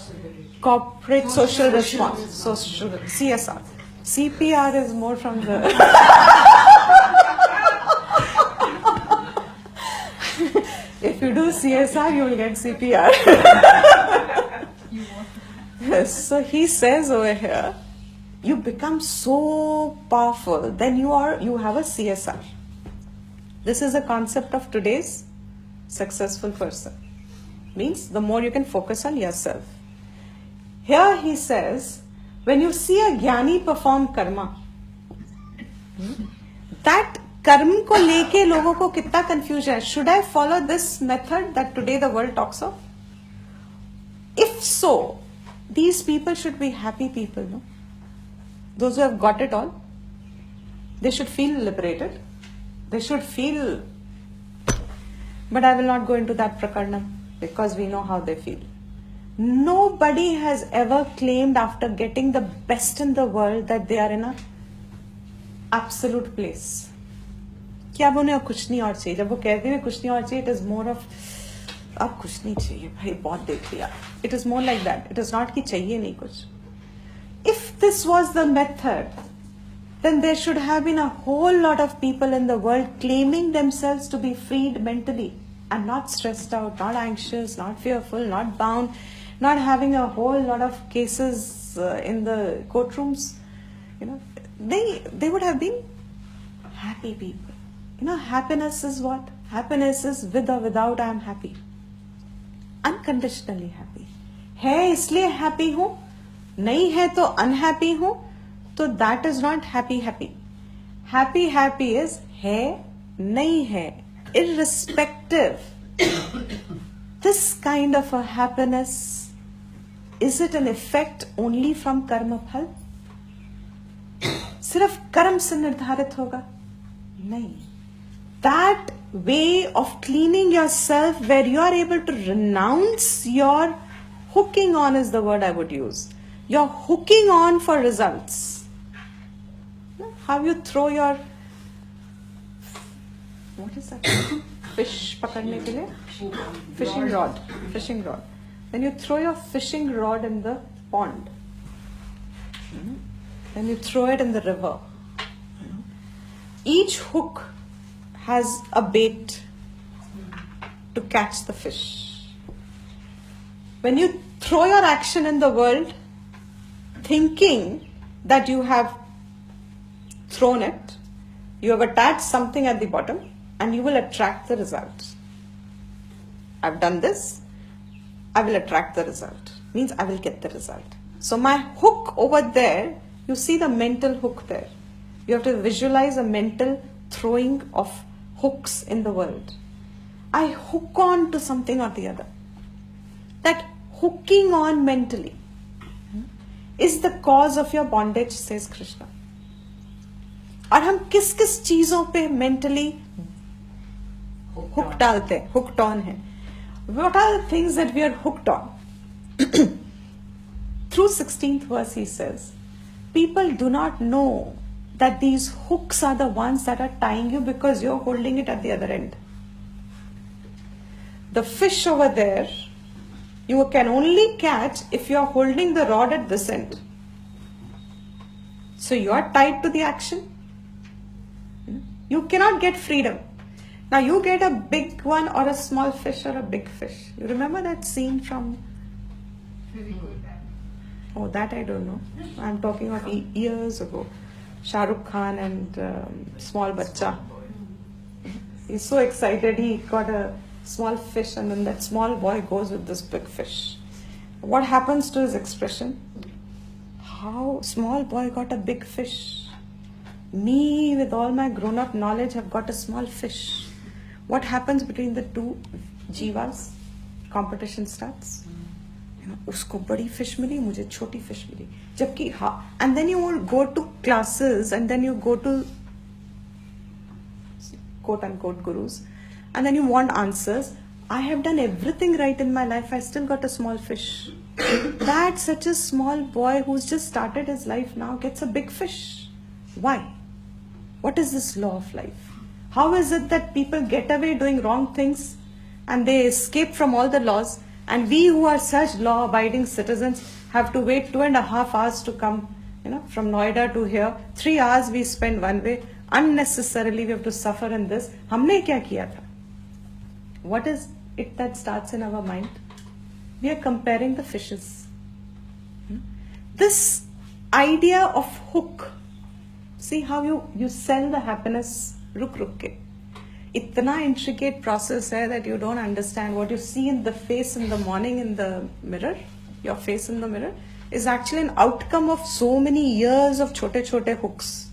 Corporate social response. CSR. CPR is more from the if you do CSR you will get CPR. So he says over here, you become so powerful, then you have a CSR. This is a concept of today's successful person. Means the more you can focus on yourself. Here he says, when you see a jnani perform karma, that कर्म को लेके लोगों को कितना confusion है. Should I follow this method that today the world talks of? If so, these people should be happy people, no? Those who have got it all, they should feel liberated. They should feel. But I will not go into that prakarna because we know how they feel. Nobody has ever claimed after getting the best in the world that they are in a absolute place. कि अब उन्हें कुछ नहीं और चाहिए. जब वो कहते हैं कुछ नहीं और चाहिए, it is more of अब कुछ नहीं चाहिए भाई, बहुत देख लिया. It is more like that. It is not कि चाहिए नहीं कुछ. If this was the method, then there should have been a whole lot of people in the world claiming themselves to be freed mentally and not stressed out, not anxious, not fearful, not bound, not having a whole lot of cases in the courtrooms, they would have been happy people. Happiness is what? Happiness is with or without I am happy. Unconditionally happy. है इसलिए happy हूँ, नहीं है तो unhappy हूँ, तो that is not happy. Happy is है, नहीं है, irrespective. This kind of a happiness, is it an effect only from karma phal? सिर्फ कर्म से निर्धारित होगा? नहीं. That way of cleaning yourself where you are able to renounce your hooking on is the word I would use. You're hooking on for results. How you throw your, what is that? Fish पकड़ने के लिए? Fishing rod. Then you throw your fishing rod in the pond. Then you throw it in the river. Each hook has a bait to catch the fish. When you throw your action in the world, thinking that you have thrown it, you have attached something at the bottom and you will attract the result. I've done this, I will attract the result. Means I will get the result. So my hook over there, you see the mental hook there. You have to visualize a mental throwing of hooks in the world. I hook on to something or the other. That hooking on mentally is the cause of your bondage, says Krishna. और हम किस किस चीजों पे mentally hook डालते हैं, hooked on है? What are the things that we are hooked on? Through 16th verse he says, people do not know that these hooks are the ones that are tying you because you're holding it at the other end. The fish over there, you can only catch if you're holding the rod at this end. So you're tied to the action. You cannot get freedom. Now you get a big one or a small fish or a big fish. You remember that scene from... Oh, that I don't know. I'm talking of years ago. Shah Rukh Khan and small bachcha. He's so excited. He got a small fish and then that small boy goes with this big fish. What happens to his expression? How small boy got a big fish? Me with all my grown-up knowledge have got a small fish. What happens between the two jivas? Competition starts. उसको बड़ी fish मिली, मुझे छोटी fish मिली. जबकि and then you will go to classes and then you go to quote unquote gurus and then you want answers. I have done everything right in my life. I still got a small fish. That such a small boy who's just started his life now gets a big fish. Why? What is this law of life? How is it that people get away doing wrong things and they escape from all the laws, and we who are such law-abiding citizens have to wait 2.5 hours to come, from Noida to here. 3 hours we spend one way. Unnecessarily we have to suffer in this. हमने क्या किया था? What is it that starts in our mind? We are comparing the fishes. This idea of hook. See how you sell the happiness ruk ke. Itna intricate process hai that you don't understand. What you see in the face in the morning in the mirror, your face in the mirror, is actually an outcome of so many years of chote hooks.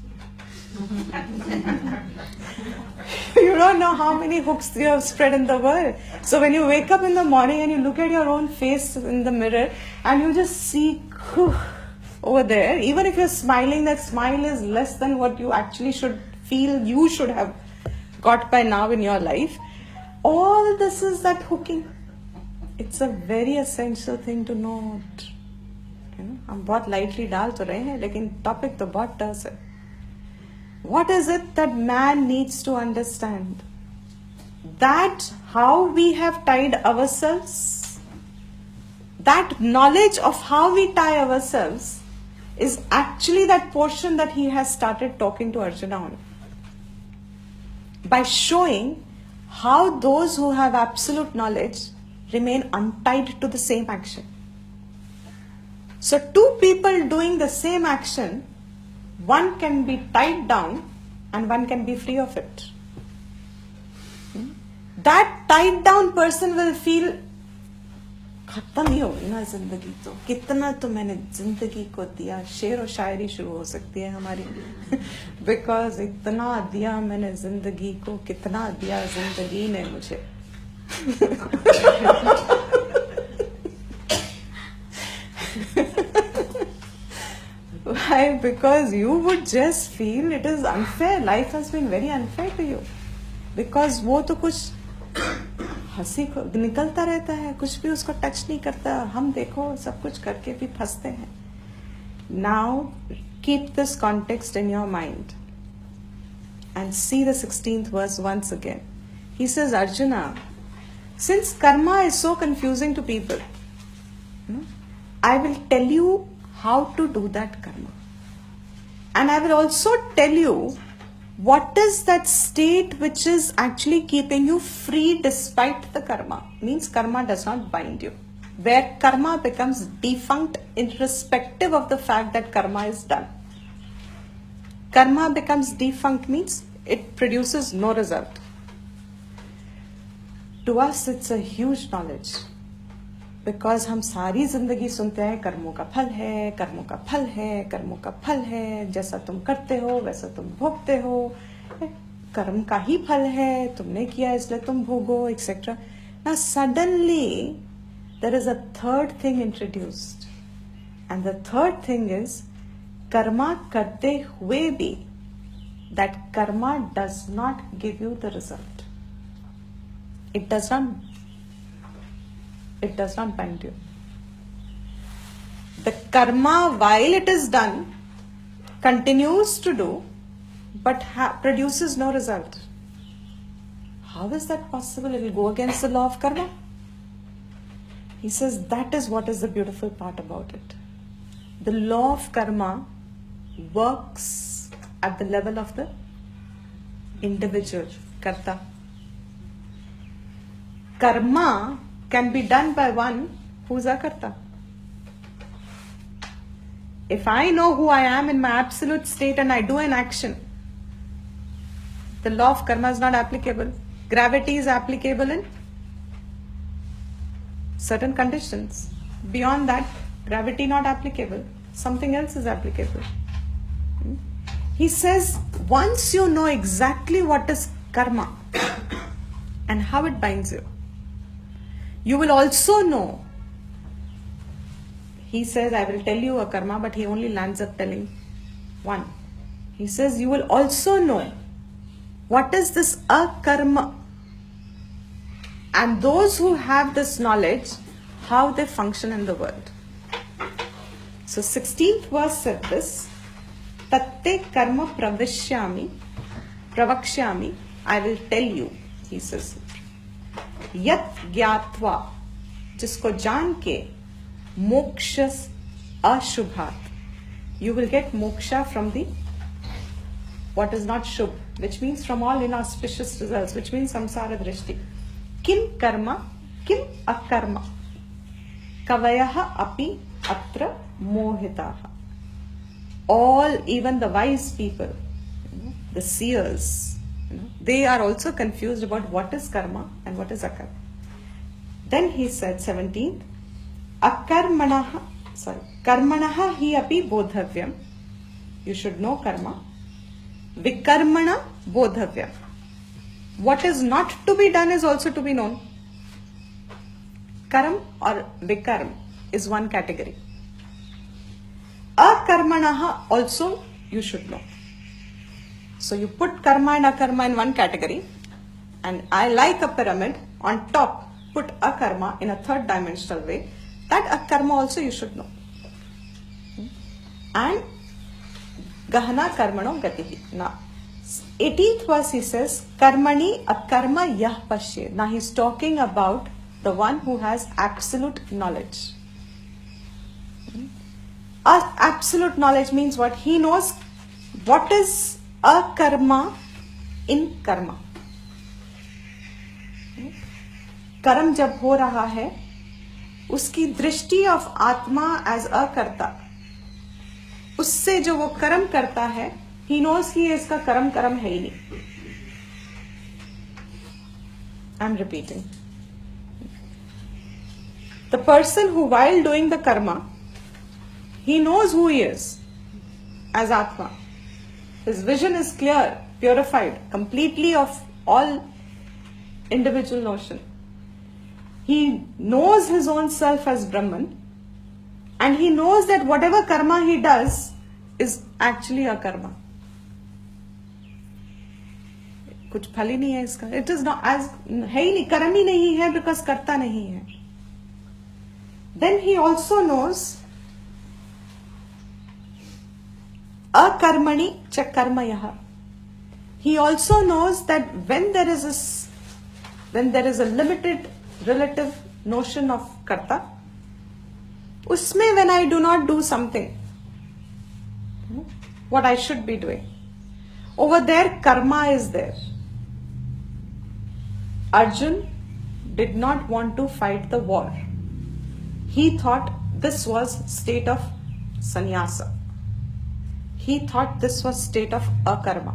You don't know how many hooks you have spread in the world. So when you wake up in the morning and you look at your own face in the mirror and you just see over there, even if you're smiling, that smile is less than what you actually should feel you should have got by now in your life. All this is that hooking. It's a very essential thing to note. हम बहुत lightly डाल तो रहे हैं, लेकिन topic तो बहुत tough है. What is it that man needs to understand? That how we have tied ourselves, that knowledge of how we tie ourselves is actually that portion that he has started talking to Arjuna on. By showing how those who have absolute knowledge remain untied to the same action. So two people doing the same action, one can be tied down and one can be free of it. That tied down person will feel खत्म ही होगी ना जिंदगी, तो कितना तो मैंने जिंदगी को दिया, शेर और शायरी शुरू हो सकती है हमारी बिकॉज इतना दिया मैंने जिंदगी को, कितना दिया जिंदगी ने मुझे Why? Because you would just feel it is unfair. Life has been very unfair to you. Because वो तो कुछ हंसी निकलता रहता है, कुछ भी उसको टच नहीं करता, हम देखो सब कुछ करके भी फंसते हैं. Now keep this context in your mind and see the 16th verse once again. He says, Arjuna, since karma is so confusing to people, I will tell you how to do that karma. And I will also tell you what is that state which is actually keeping you free despite the karma. Means karma does not bind you. Where karma becomes defunct irrespective of the fact that karma is done. Karma becomes defunct means it produces no result. To us it's a huge knowledge. Because हम सारी जिंदगी सुनते हैं कर्मों का फल है, कर्मों का फल है, कर्मों का फल है, जैसा तुम करते हो वैसा तुम भोगते हो, कर्म का ही फल है, तुमने किया इसलिए तुम भोगो, etcetera. Now suddenly there is a third thing introduced, and the third thing is karma करते हुए भी that karma does not give you the result. It does not bind you. The karma, while it is done, continues to do, but produces no result. How is that possible? It will go against the law of karma. He says that is what is the beautiful part about it. The law of karma works at the level of the individual, karta. Karma can be done by one who is a karta. If I know who I am in my absolute state and I do an action, the law of karma is not applicable. Gravity is applicable in certain conditions. Beyond that, gravity not applicable. Something else is applicable. He says, once you know exactly what is karma and how it binds you, you will also know. He says, I will tell you a karma, but he only lands up telling one. He says, you will also know what is this akarma. And those who have this knowledge, how they function in the world. So 16th verse said this, Tatte karma pravishyami, pravakshyami, I will tell you, he says. Yat gyatva, जिसको जान के मोक्षस ashubhat, you will get moksha from the what is not shubh, which means from all inauspicious results, which means samsara drishti. Kim karma, kim akarma, kavayaha api atra mohitaha. All, even the wise people, the seers, they are also confused about what is karma and what is akarma. Then he said, 17th, akarmanaha, karmanaha hi api bodhavyam. You should know karma. Vikarmana bodhavyam. What is not to be done is also to be known. Karam or vikarm is one category. Akarmanaha also you should know. So you put karma and akarma in one category, and I like a pyramid, on top put akarma in a third dimensional way. That akarma also you should know. And gahana karmano gatihi. Now 18th verse he says, karmani akarma yah pashye. Now he's talking about the one who has absolute knowledge. Absolute knowledge means what? He knows what is a karma in karma. कर्म जब हो रहा है उसकी दृष्टि of आत्मा as अकर्ता, उससे जो वो कर्म करता है, ही नोज कि इसका कर्म है ही नहीं. I am repeating. The person who, while doing the karma, he knows who he is as Atma. His vision is clear, purified, completely of all individual notion. He knows his own self as Brahman, and he knows that whatever karma he does is actually a karma. कुछ फल ही नहीं है इसका. It is not as है ही नहीं, कर्म ही नहीं है, because करता नहीं है. Then he also knows akarmani cha karmayah. He also knows that when there is a limited relative notion of karta, usme when I do not do something, what I should be doing, over there karma is there. Arjun did not want to fight the war. He thought this was state of sannyasa. He thought this was state of akarma.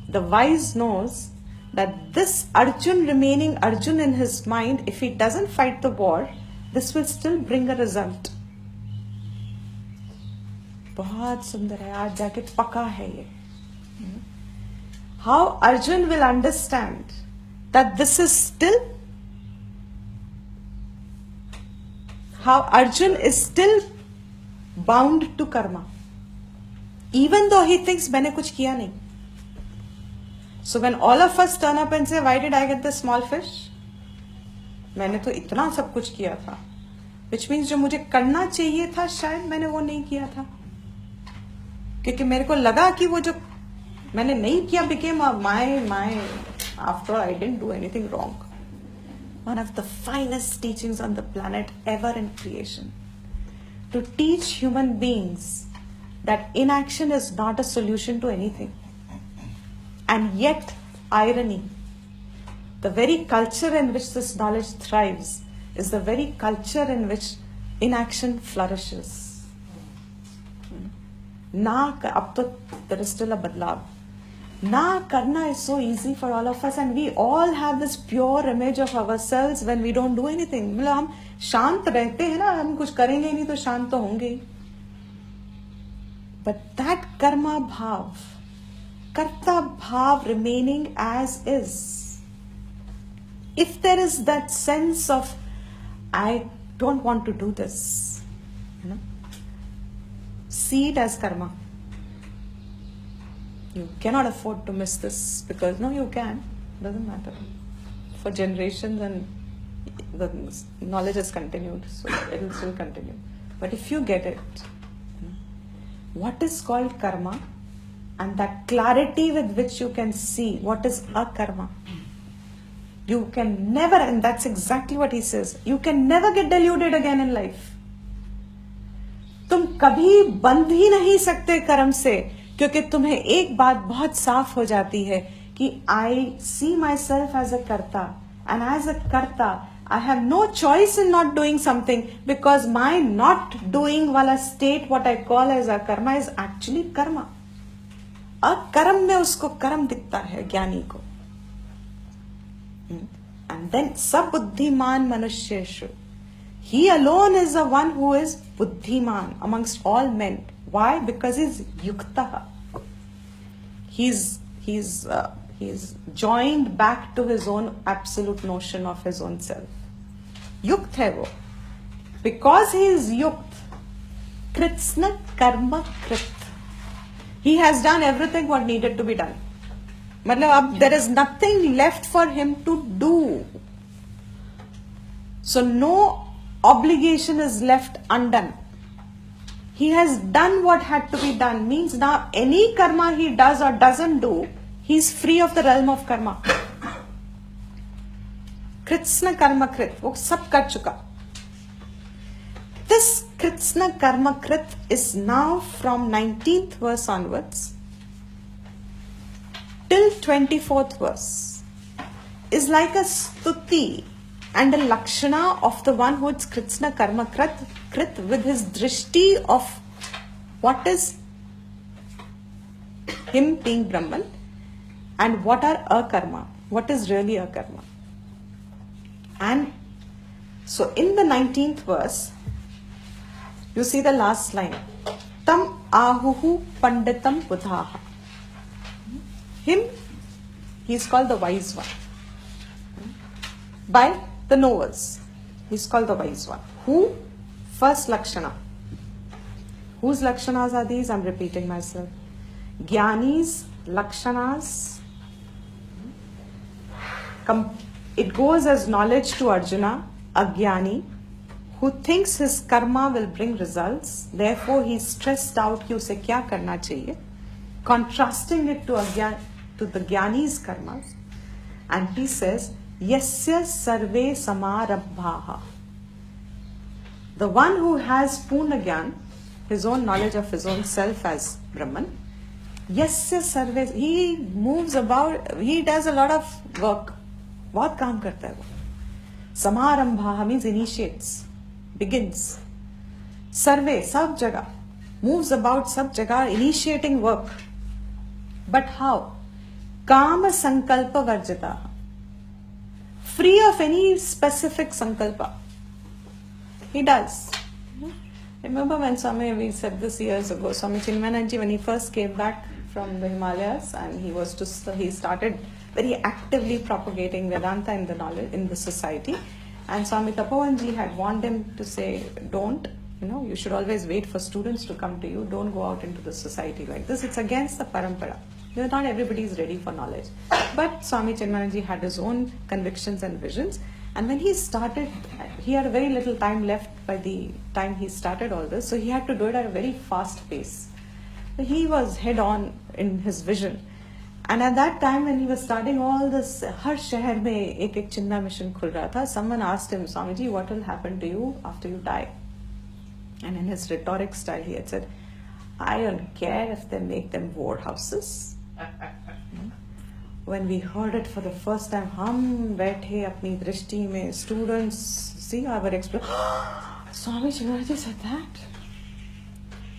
The wise knows that this Arjun remaining Arjun in his mind, if he doesn't fight the war, this will still bring a result. बहुत सुंदर है, आज जाके पका है ये. How Arjun will understand that this is still, how Arjun is still bound to karma, even though he thinks मैंने कुछ किया नहीं. So when all of us turn up and say, why did I get the small fish? मैंने तो इतना सब कुछ किया था, which means जो मुझे करना चाहिए था शायद मैंने वो नहीं किया था, क्योंकि मेरे को लगा कि वो जो मैंने नहीं किया became my after all I didn't do anything wrong. One of the finest teachings on the planet ever in creation, to teach human beings that inaction is not a solution to anything. And yet, irony, the very culture in which this knowledge thrives is the very culture in which inaction flourishes. Ab to there is still a badlav. Na karna is so easy for all of us, and we all have this pure image of ourselves when we don't do anything. मतलब हम शांत रहते हैं ना, हम कुछ करेंगे ही नहीं तो शांत तो होंगे ही. But that karma bhav, karta bhav remaining as is, if there is that sense of I don't want to do this, see it as karma. You cannot afford to miss this, because no, you can, doesn't matter. For generations, and the knowledge has continued, so it will still continue. But if you get it, what is called karma, and that clarity with which you can see what is akarma, you can never, and that's exactly what he says, you can never get deluded again in life. तुम कभी बंध ही नहीं सकते कर्म से, क्योंकि तुम्हें एक बात बहुत साफ हो जाती है कि I see myself as a karta, and as a karta I have no choice in not doing something, because my not doing wala state, what I call as a karma, is actually karma. अकर्म में उसको कर्म दिखता है ज्ञानी को. And then सब बुद्धिमान मनुष्येषु, he alone is the one who is buddhiman amongst all men. Why? Because he's yukta. He's joined back to his own absolute notion of his own self. Yukt hai wo. Because he is yukt, kritsna karma krit. He has done everything what needed to be done. Matlab, there is nothing left for him to do. So no obligation is left undone. He has done what had to be done. Means now any karma he does or doesn't do, he is free of the realm of karma. Kritsna karma krit, wo sab kar chuka. This kritsna karma krit is now from 19th verse onwards till 24th verse is like a stuti and the lakshana of the one who is kritsna karma krit with his drishti of what is him being Brahman and what are akarma, what is really akarma. And so in the 19th verse, you see the last line, tam ahuhu panditam buddhaha. Him, he is called the wise one. By the knowers, he is called the wise one. Who? First lakshana. Whose lakshanas are these? I am repeating myself. Jnani's lakshanas. It goes as knowledge to Arjuna, a jnani, who thinks his karma will bring results. Therefore, he is stressed out कि उसे क्या करना चाहिए, contrasting it to the jnani's karmas. And he says, Yasya sarve samarabhaha. The one who has Purna Gyan, his own knowledge of his own self as Brahman, Yasya sarve, he moves about, he does a lot of work. बहुत काम करता है वो. Samarambha means initiates, begins. Sarve, सब जगह, moves about सब जगह, initiating work. But how? Kama sankalpa varjita. Free of any specific sankalpa. He does. Remember when we said this years ago, Swami Chinmayananji, when he first came back from the Himalayas and he started very actively propagating Vedanta in the society, and Swami Tapovanji had warned him to say, don't, you should always wait for students to come to you, don't go out into the society like this, it's against the parampara. Not everybody is ready for knowledge. But Swami Chinmayananji had his own convictions and visions, and when he started, he had very little time left by the time he started all this, so he had to do it at a very fast pace. He was head on in his vision. And at that time when he was starting all this, har shahar mein ek chinna mission khul raha tha, someone asked him, Swamiji, what will happen to you after you die? And in his rhetoric style he had said, I don't care if they make them war houses. When we heard it for the first time, hum baithe apni drishti mein, students, see our experience. Swami Chinmayanji said that.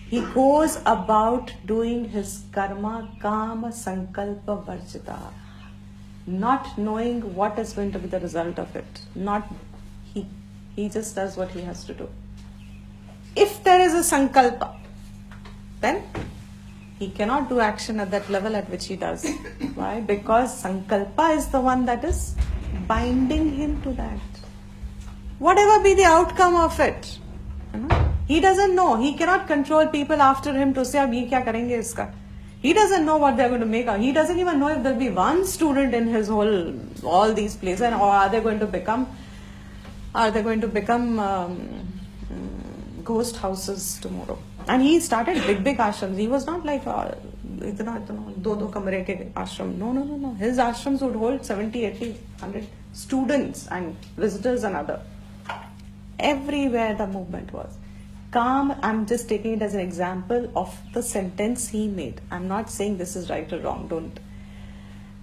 He goes about doing his karma kama sankalpa varjita, not knowing what is going to be the result of it. He just does what he has to do. If there is a sankalpa, then he cannot do action at that level at which he does. Why? Because sankalpa is the one that is binding him to that. Whatever be the outcome of it, he doesn't know. He cannot control people after him to say, ab ye kya karenge iska. He doesn't know what they're going to make. He doesn't even know if there'll be one student in his all these places, or are they going to become ghost houses tomorrow. And he started big ashrams. He was not like do kamre ke ashram. No. His ashrams would hold 70, 80, 100 students and visitors and other. Everywhere the movement was. Calm, I'm just taking it as an example of the sentence he made. I'm not saying this is right or wrong.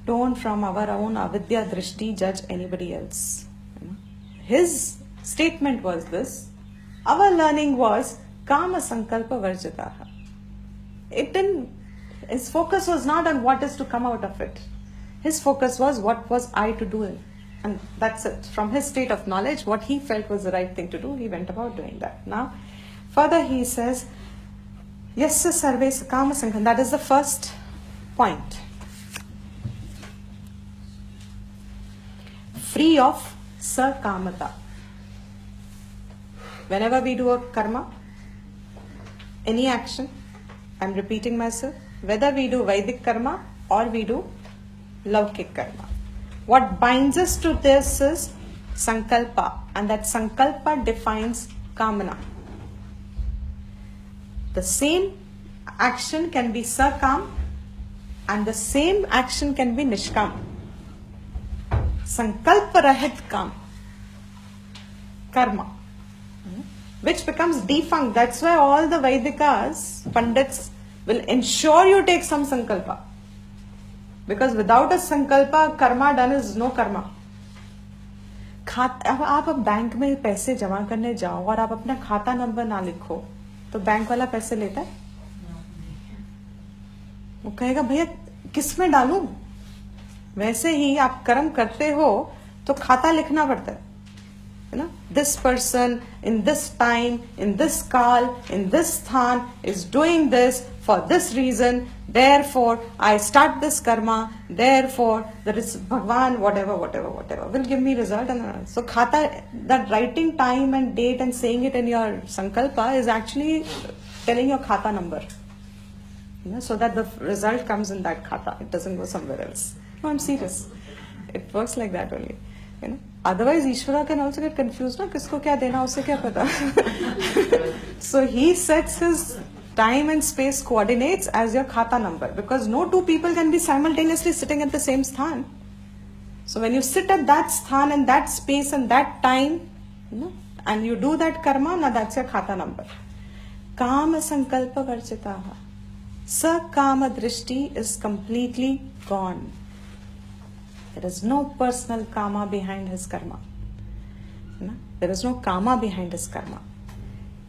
Don't from our own avidya drishti judge anybody else. His statement was this. Our learning was kama sankalpa varjitaha. His focus was not on what is to come out of it. His focus was what was I to do. And that's it. From his state of knowledge, what he felt was the right thing to do, he went about doing that. Now, further he says, Yasya sarve kama sankalpa. That is the first point. Free of sakamata. Whenever we do a karma, any action, I'm repeating myself, whether we do Vedic karma or we do Laukik karma, what binds us to this is sankalpa, and that sankalpa defines kamana. The same action can be sakam and the same action can be nishkam. Sankalpa rahit kam, karma, which becomes defunct. That's why all the Vedikas, Pandits, will ensure you take some sankalpa. Because without a sankalpa, karma done is no karma. अब आप bank में पैसे जमा करने जाओ और आप अपना खाता नंबर ना लिखो तो बैंक वाला पैसे लेता है? वो कहेगा भैया किस में डालूं? वैसे ही आप कर्म करते हो तो खाता लिखना पड़ता है ना. This person in this time in this काल इन दिस स्थान is doing this for this reason, therefore I start this karma, therefore there is Bhagwan whatever will give me result. And so khata, that writing time and date and saying it in your sankalpa is actually telling your khata number, so that the result comes in that khata, it doesn't go somewhere else. No, I'm serious, it works like that only, otherwise Ishvara can also get confused, na kisko kya dena usse kya pata. So he sets his time and space coordinates as your khata number, because no two people can be simultaneously sitting at the same sthan. So when you sit at that sthan and that space and that time, and you do that karma, now that's your khata number. Kama sankalpa varchitaha, sa kama drishti is completely gone. There is no personal karma behind his karma. There is no karma behind his karma.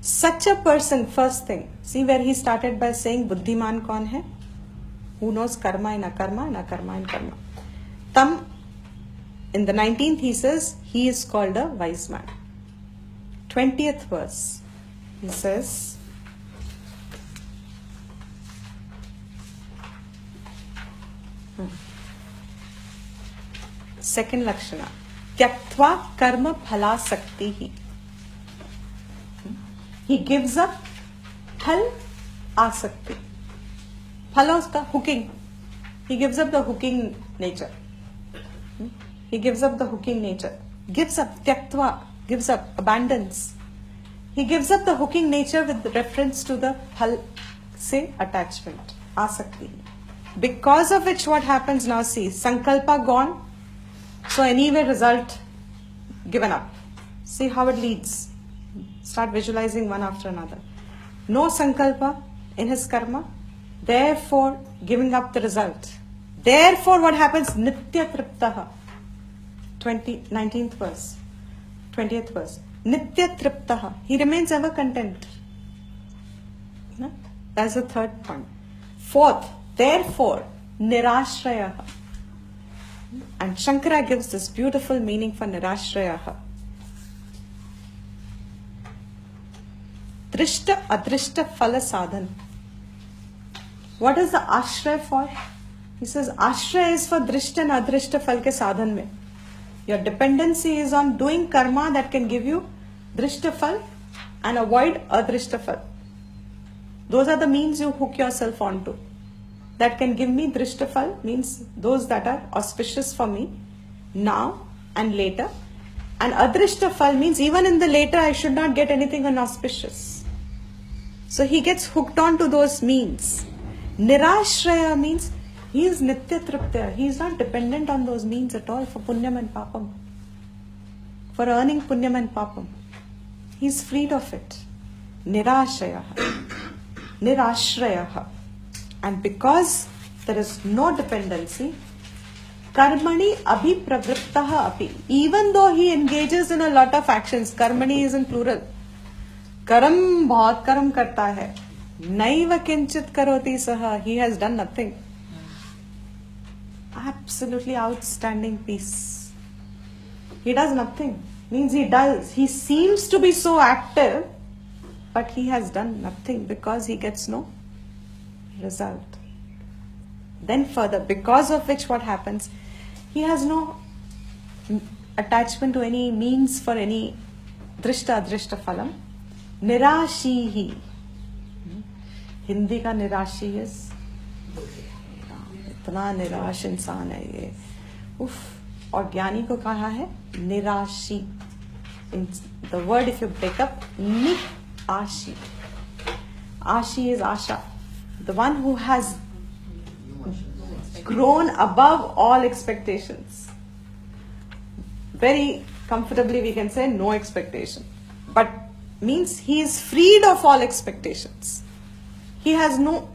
Such a person, first thing, see where he started by saying buddhiman kaun hai? Who knows karma in akarma and akarma in karma. Tam, in the 19th he says, he is called a wise man. 20th verse, he says, second lakshana, tyaktva karma phala saktihi. He gives up phal asakti. Phala uska hooking. He gives up the hooking nature. He gives up the hooking nature. Gives up, tyaktva, gives up, abandons. He gives up the hooking nature with reference to the phal, say, attachment, asakti. Because of which what happens now, see, sankalpa gone, so anyway result given up. See how it leads. Start visualizing one after another. No sankalpa in his karma, therefore giving up the result. Therefore what happens? Nitya triptaha. 19th verse, 20th verse. Nitya triptaha. He remains ever content. That's the third point. Fourth, therefore, nirashrayaha. And Shankara gives this beautiful meaning for nirashrayaha. Drishta adrishta phala sadhan. What is the ashraya for? He says ashraya is for drishta and adrishta phal ke sadhan mein. Your dependency is on doing karma that can give you drishta phal and avoid adrishta phal. Those are the means you hook yourself onto. That can give me drishta phal, means those that are auspicious for me now and later. And adrishta phal means even in the later I should not get anything inauspicious. So he gets hooked on to those means. Nirashraya means he is nitya triptya. He is not dependent on those means at all for punyam and papam. For earning punyam and papam. He is freed of it. Nirashraya. Nirashrayaha. And because there is no dependency, karmani abhipravrittaha api. Even though he engages in a lot of actions, karmani is in plural. Karam bahut karam karta hai. Naiva kinchit karoti saha. He has done nothing. Absolutely outstanding peace. He does nothing. Means he does. He seems to be so active, but he has done nothing because he gets no result. Then further, because of which what happens? He has no attachment to any means for any drishta adrishta phalam. Nirashihi. Hindi ka nirashi is इतना निराश इंसान है ये. उफ. और ज्ञानी को कहा है निराशी. The word if you break up, ni ashi. Ashi is asha. The one who has grown above all expectations. Very comfortably we can say no expectation. But means he is freed of all expectations. He has no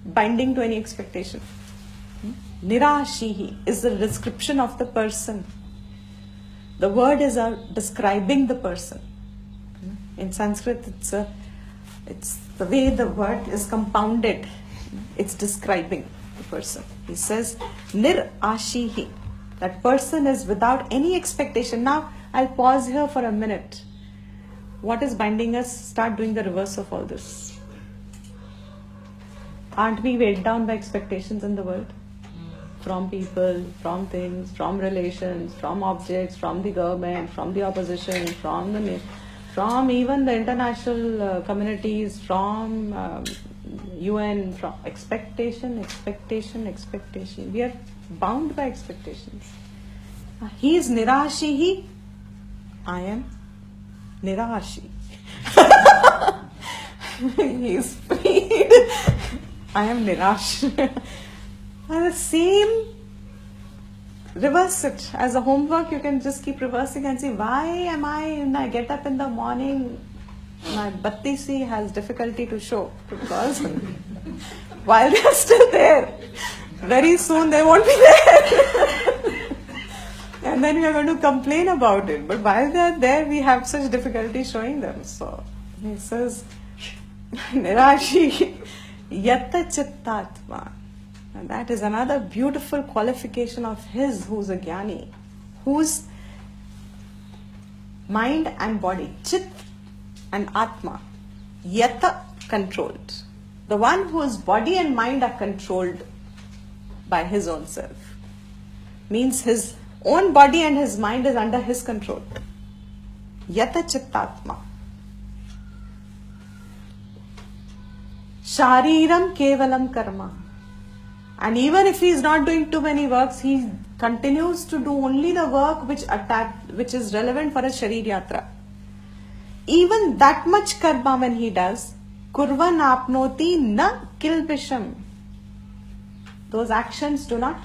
binding to any expectation. Nirashihi is the description of the person. The word is describing the person. In Sanskrit, it's the way the word is compounded. It's describing the person. He says, Nir Ashihi. That person is without any expectation. Now, I'll pause here for a minute. What is binding us? Start doing the reverse of all this. Aren't we weighed down by expectations in the world? From people, from things, from relations, from objects, from the government, from the opposition, from even the international communities, from UN, from expectation. We are bound by expectations. He is Nirashihi. I am Nirashi. He is freed. I am Nirash. And the same, reverse it. As a homework, you can just keep reversing and see, why am when I get up in the morning, my Battisi has difficulty to show. Because while they are still there, very soon they won't be there. And then we are going to complain about it. But while they are there, we have such difficulty showing them. So he says, Nirashi Yatta Chittatma. And that is another beautiful qualification of his who's a Jnani, whose mind and body, Chit and Atma, Yata controlled. The one whose body and mind are controlled by his own self. Means his own body and his mind is under his control. Yata Chittatma. Shariram Kevalam Karma. And even if he is not doing too many works, he continues to do only the work which is relevant for a Sharir Yatra. Even that much karma when he does, Kurvan apnoti na kilbisham. Those actions do not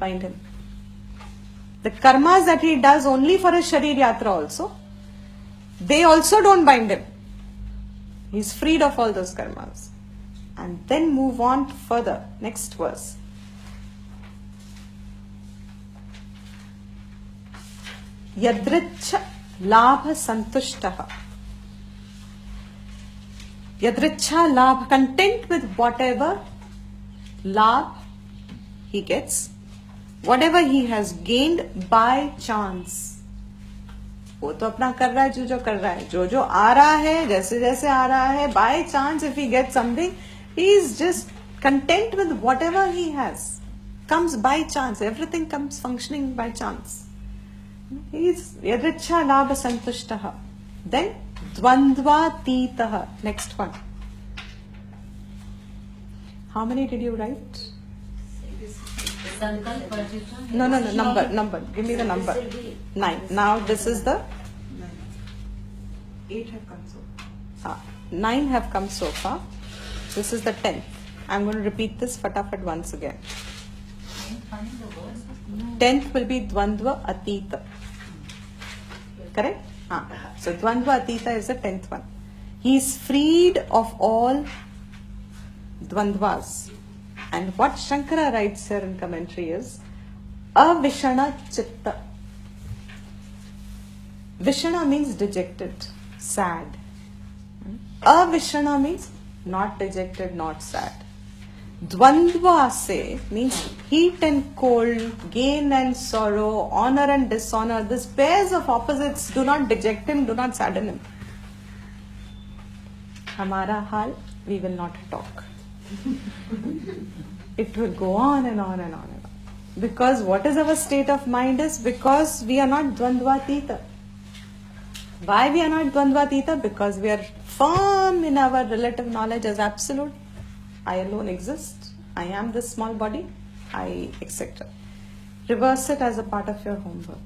bind him. The karmas that he does only for a Sharir Yatra also, they also don't bind him. He is freed of all those karmas. And then move on further. Next verse. Yadricha labha santushtaha. Yadricha labha, content with whatever labh he gets, whatever he has gained by chance. वो तो अपना कर रहा है जो कर रहा है, जो आ रहा है, जैसे जैसे आ रहा है, by chance if he gets something, he is just content with whatever he has. Comes by chance. Everything comes functioning by chance. He is yadricha labha santushtaha. Then dvandva titaha. Next one. How many did you write? No. Number. Give me the number. 9. Now this is the 8 have come so far. 9 have come so far. This is the 10th. I'm going to repeat this fatafat once again. 10th will be Dvandva Atita. Correct? So Dvandva Atita is the 10th one. He is freed of all Dvandvas. And what Shankara writes here in commentary is Avishana Chitta. Vishana means dejected, sad. Avishana means not dejected, not sad. Dvandva se means heat and cold, gain and sorrow, honor and dishonor. These pairs of opposites do not deject him, do not sadden him. Hamara hal, we will not talk. It will go on and on and on and on. Because what is our state of mind is because we are not Dvandvatita. Why we are not Dvandvatita? Because we are firm in our relative knowledge as absolute. I alone exist. I am this small body. I, etc. Reverse it as a part of your homework.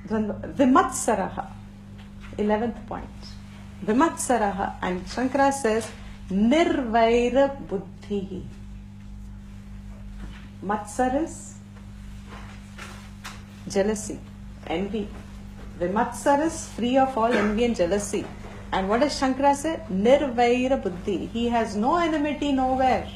Vimatsaraha. 11th point. Vimatsaraha. And Shankara says, Nirvaira Buddhi. Matsar is jealousy, envy. Vimatsar is free of all envy and jealousy. And what does Shankara say? Nirvaira Buddhi. He has no enmity nowhere.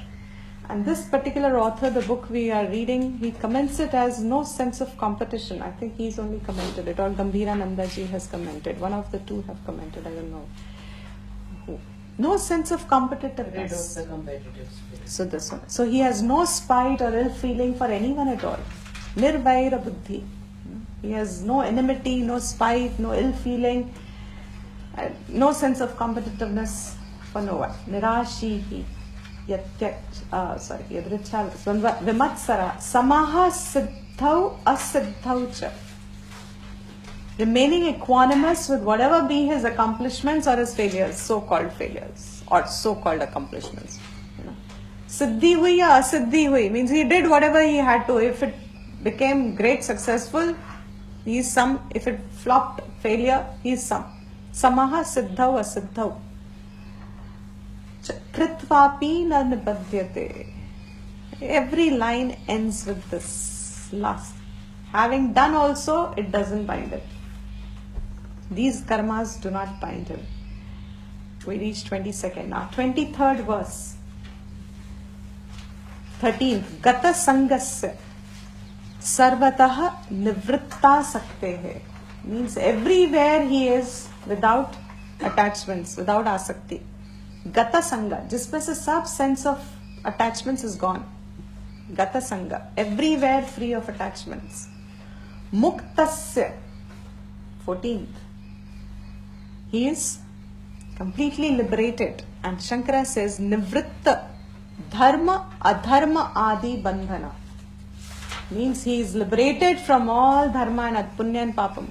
And this particular author, the book we are reading, he comments it as no sense of competition. I think he's only commented it, or Gambhiranandaji has commented. One of the two have commented, I don't know who. No sense of competitiveness. Rid of the competitive spirit. So this one. So he has no spite or ill feeling for anyone at all. Nirvaira buddhi. He has no enmity, no spite, no ill feeling, no sense of competitiveness for no one. Nirashihi. Yadrichal. Vimatsara. Samaha siddhau asiddhau cha. Remaining equanimous with whatever be his accomplishments or his failures, so-called failures or so-called accomplishments. Siddhi hui ya asiddhi hui means he did whatever he had to. If it became great successful, he is some. If it flopped, failure, he is some. Samaha siddhau asiddhau. Kritvapi na nibadyate. Every line ends with this last. Having done also, it doesn't bind it. These karmas do not bind him. We reach 22nd now. 23rd verse. 13th. Gata sangasya sarvataha nivritta saktehe. Means everywhere he is without attachments, without asakti. Gata sanga. जिसमें से सब sense of attachments is gone. Gata sanga. Everywhere free of attachments. Muktasya. 14th. He is completely liberated. And Shankara says, Nivritta dharma adharma adi bandhana. Means he is liberated from all dharma and punya and papam.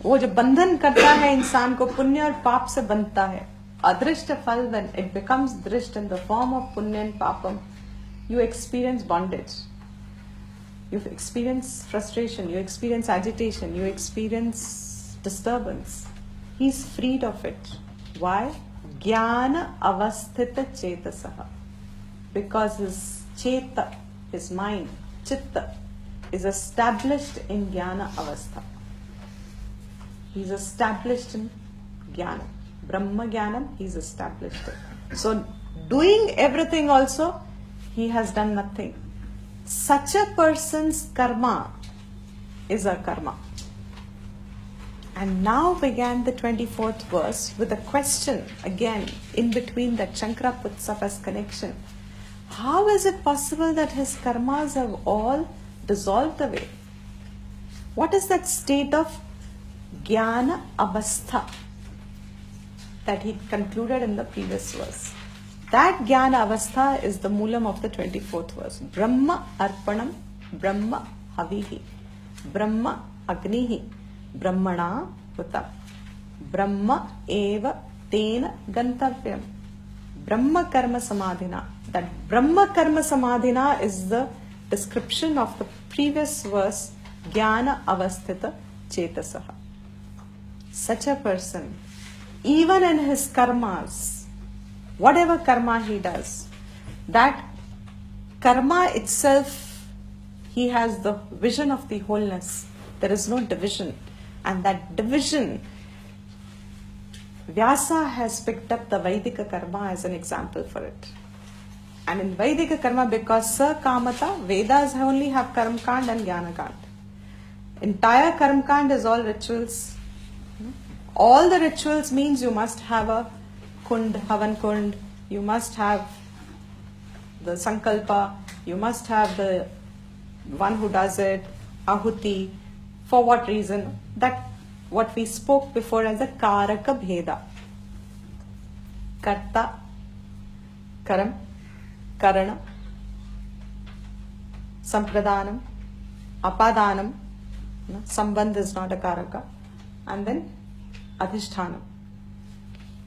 वो जो बंधन करता है इंसान को पुण्य और पाप से बंधता है. Adrishta fal, when it becomes drisht in the form of punya and papam, you experience bondage. You experience frustration, you experience agitation, you experience disturbance. He's freed of it. Why? Jnana avasthita chetasaha. Because his cheta, his mind, chitta, is established in jnana avastha. He's established in jnana. Brahma jnanam, he's established it. So, doing everything also, he has done nothing. Such a person's karma is a karma. And now began the 24th verse with a question again in between that Shankara puts up as connection. How is it possible that his karmas have all dissolved away? What is that state of jnana avastha that he concluded in the previous verse? That jnana avastha is the moolam of the 24th verse. Brahma arpanam, Brahma havihi, Brahma agnihi, Brahmana huta, Brahma eva tena gantavyam, Brahma karma samadhina. That Brahma karma samadhina is the description of the previous verse, jnana avasthita chetasaha. Such a person, even in his karmas, whatever karma he does, that karma itself, he has the vision of the wholeness. There is no division. And that division, Vyasa has picked up the Vaidika karma as an example for it. And in Vaidika karma, because Sakamata, Vedas only have Karma Kand and Jnana Kand. Entire Karma Kand is all rituals. All the rituals means you must have a kund, havan kund, you must have the sankalpa, you must have the one who does it, ahuti. For what reason? That what we spoke before as a karaka bheda. Karta, karam, karana, sampradanam, apadanam, sambandh is not a karaka, and then adhishthanam.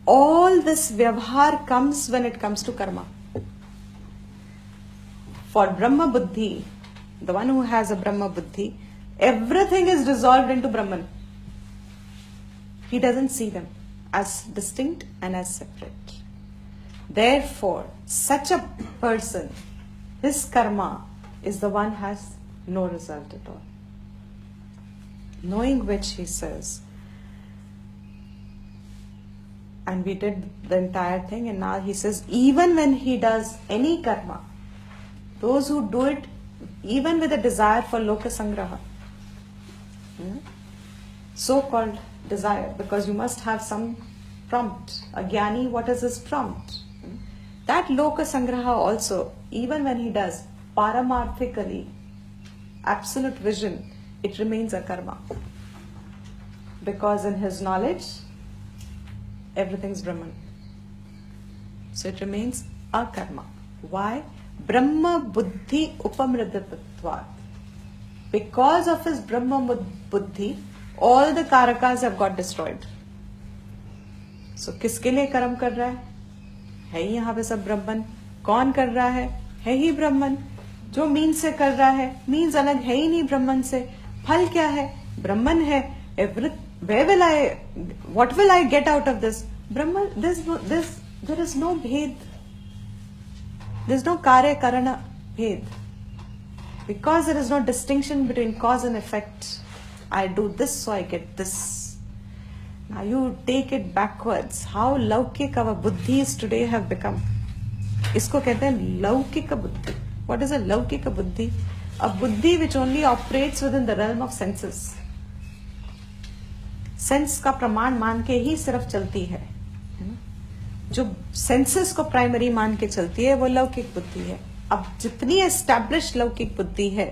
All this vyavhar comes when it comes to karma. For Brahma Buddhi, the one who has a Brahma Buddhi, everything is dissolved into Brahman. He doesn't see them as distinct and as separate. Therefore, such a person, his karma is the one has no result at all. Knowing which, he says, and we did the entire thing, and now he says even when he does any karma, those who do it even with a desire for loka sangraha, so-called desire, because you must have some prompt. A jnani, what is his prompt? That loka sangraha also, even when he does paramarthically, absolute vision, it remains a karma. Because in his knowledge, everything's Brahman. So it remains a karma. Why? Brahma buddhi upamridatvat. Because of his Brahma buddhi, all the karakas have got destroyed. So किसके लिए कर्म कर रहा है ही यहाँ पे सब ब्रह्मन. कौन कर रहा है ही ब्रह्मन. जो मीन से कर रहा है, मीन्स अलग है ही नहीं ब्रह्मन से. फल क्या है? ब्रह्मन है. What will I get out of this? Brahman, there is no bhed. There is no karya karana bhed. Because there is no distinction between cause and effect. I do this, so I get this. Now you take it backwards. How laukik our buddhis today have become. इसको कहते हैं laukika buddhi. What is a laukika buddhi? A buddhi which only operates within the realm of senses. Sense का प्रमाण मान के ही सिर्फ चलती है. जो सेंसेस को प्राइमरी मान के चलती है वो लौकिक बुद्धि है. अब जितनी एस्टैब्लिश लौकिक बुद्धि है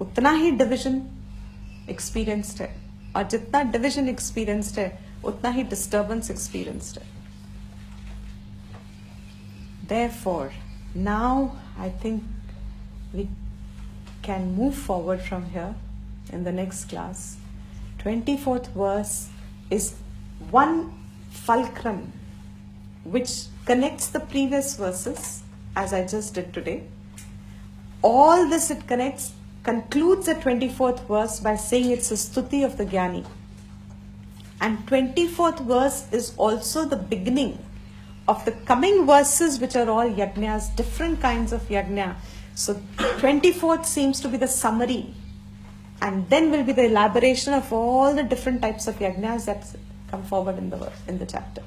उतना ही डिविजन एक्सपीरियंस्ड है, और जितना डिविजन एक्सपीरियंस्ड है उतना ही डिस्टर्बेंस एक्सपीरियंस्ड है. Therefore, now I think we can move forward from here in the next class. 24th verse is one fulcrum which connects the previous verses as I just did today. All this it connects, concludes the 24th verse by saying it's a stuti of the jnani. And 24th verse is also the beginning of the coming verses, which are all yajnas, different kinds of yajna. So 24th seems to be the summary, and then will be the elaboration of all the different types of yajnas that come forward in the chapter.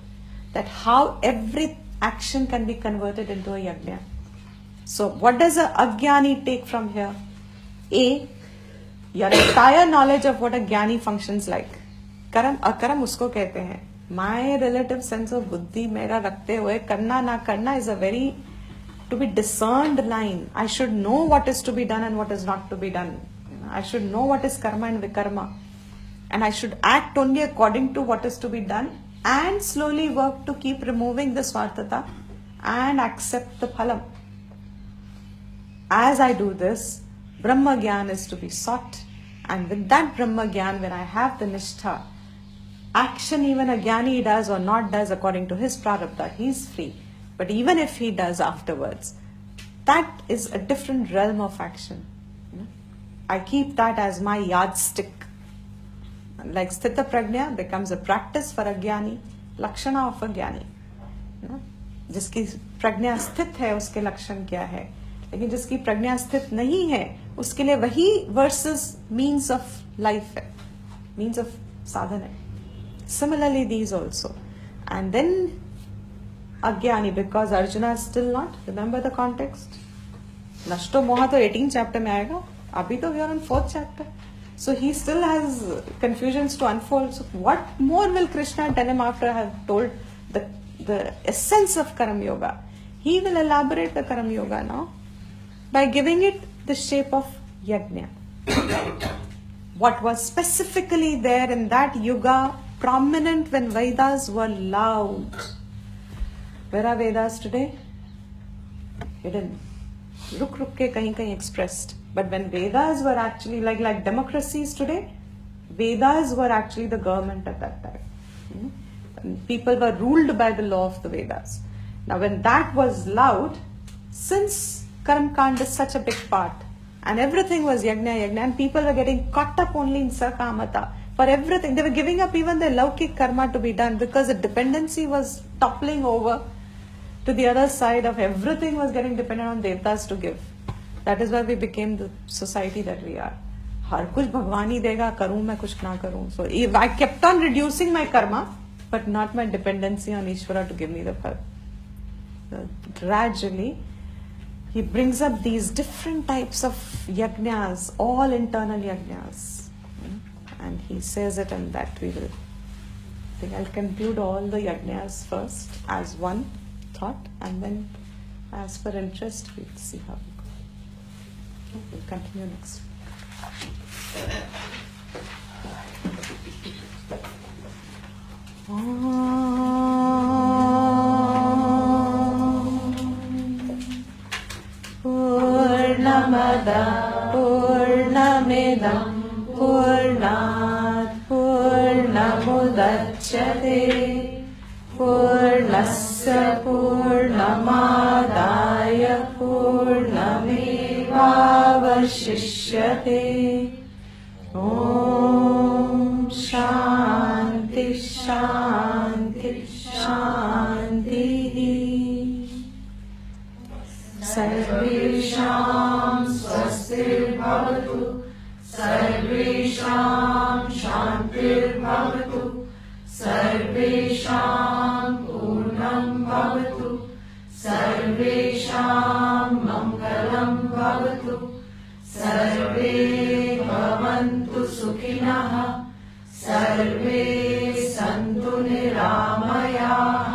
That how every action can be converted into a yajna. So what does a ajnani take from here? A, your entire knowledge of what a jnani functions like. Karam, akaram usko कहते हैं. My relative sense of buddhi मेरा रखते हुए करना ना करना is a very to be discerned line. I should know what is to be done and what is not to be done. I should know what is karma and vikarma, and I should act only according to what is to be done, and slowly work to keep removing the swartata and accept the phalam. As I do this, Brahma Gyan is to be sought, and with that Brahma Gyan, when I have the nishtha, action even a jnani does or not does according to his prarabdha, he is free. But even if he does afterwards, that is a different realm of action. I keep that as my yardstick. Like sthita prajna becomes a practice for a jnani, lakshana of a jnani. जिसकी प्रज्ञा स्थित है उसके लक्षण क्या है, लेकिन जिसकी प्रज्ञा स्थित नहीं है उसके लिए वही versus means of life है, means of sadhana है. Similarly these also. And then Ajnani, because Arjuna is still not, remember the context? Nashto Moha to 18th chapter mein aayega. Abhi to we are in 4th chapter. So he still has confusions to unfold. So what more will Krishna tell him after I have told the essence of Karam Yoga? He will elaborate the Karam Yoga now by giving it the shape of Yajna. What was specifically there in that Yuga, prominent when Vedas were loud. Where are Vedas today? Hidden. Ruk ke kahin expressed. But when Vedas were actually like democracies today, Vedas were actually the government at that time. People were ruled by the law of the Vedas. Now when that was loud, since Karam Kand is such a big part, and everything was yajna, and people were getting caught up only in sakamata for everything. They were giving up even their laukik karma to be done because the dependency was toppling over to the other side of everything was getting dependent on devtas to give. That is why we became the society that we are. हर कुछ भगवान ही देगा, करूं मैं कुछ ना करूं. So if I kept on reducing my karma, but not my dependency on Ishvara to give me the phala. Gradually, he brings up these different types of yajnas, all internal yajnas. And he says it, and that we will. I think I'll conclude all the yajnas first as one thought, and then as per interest, we'll see how we go. Okay, we'll continue next. Purnamada Purnamidam Purnat Purnamudachyate Purnasya Purnamadaya Purnamevavashishyate. Om Shanti Shanti Shanti. Sarvesham Swastir Bhavatu, Sarvesham Shantir Bhavatu, Sarvesham Purnam Bhavatu, Sarvesham Mangalam Bhavatu, Sarve Bhavantu Sukhinaha, Sarve Santu Niramayaha.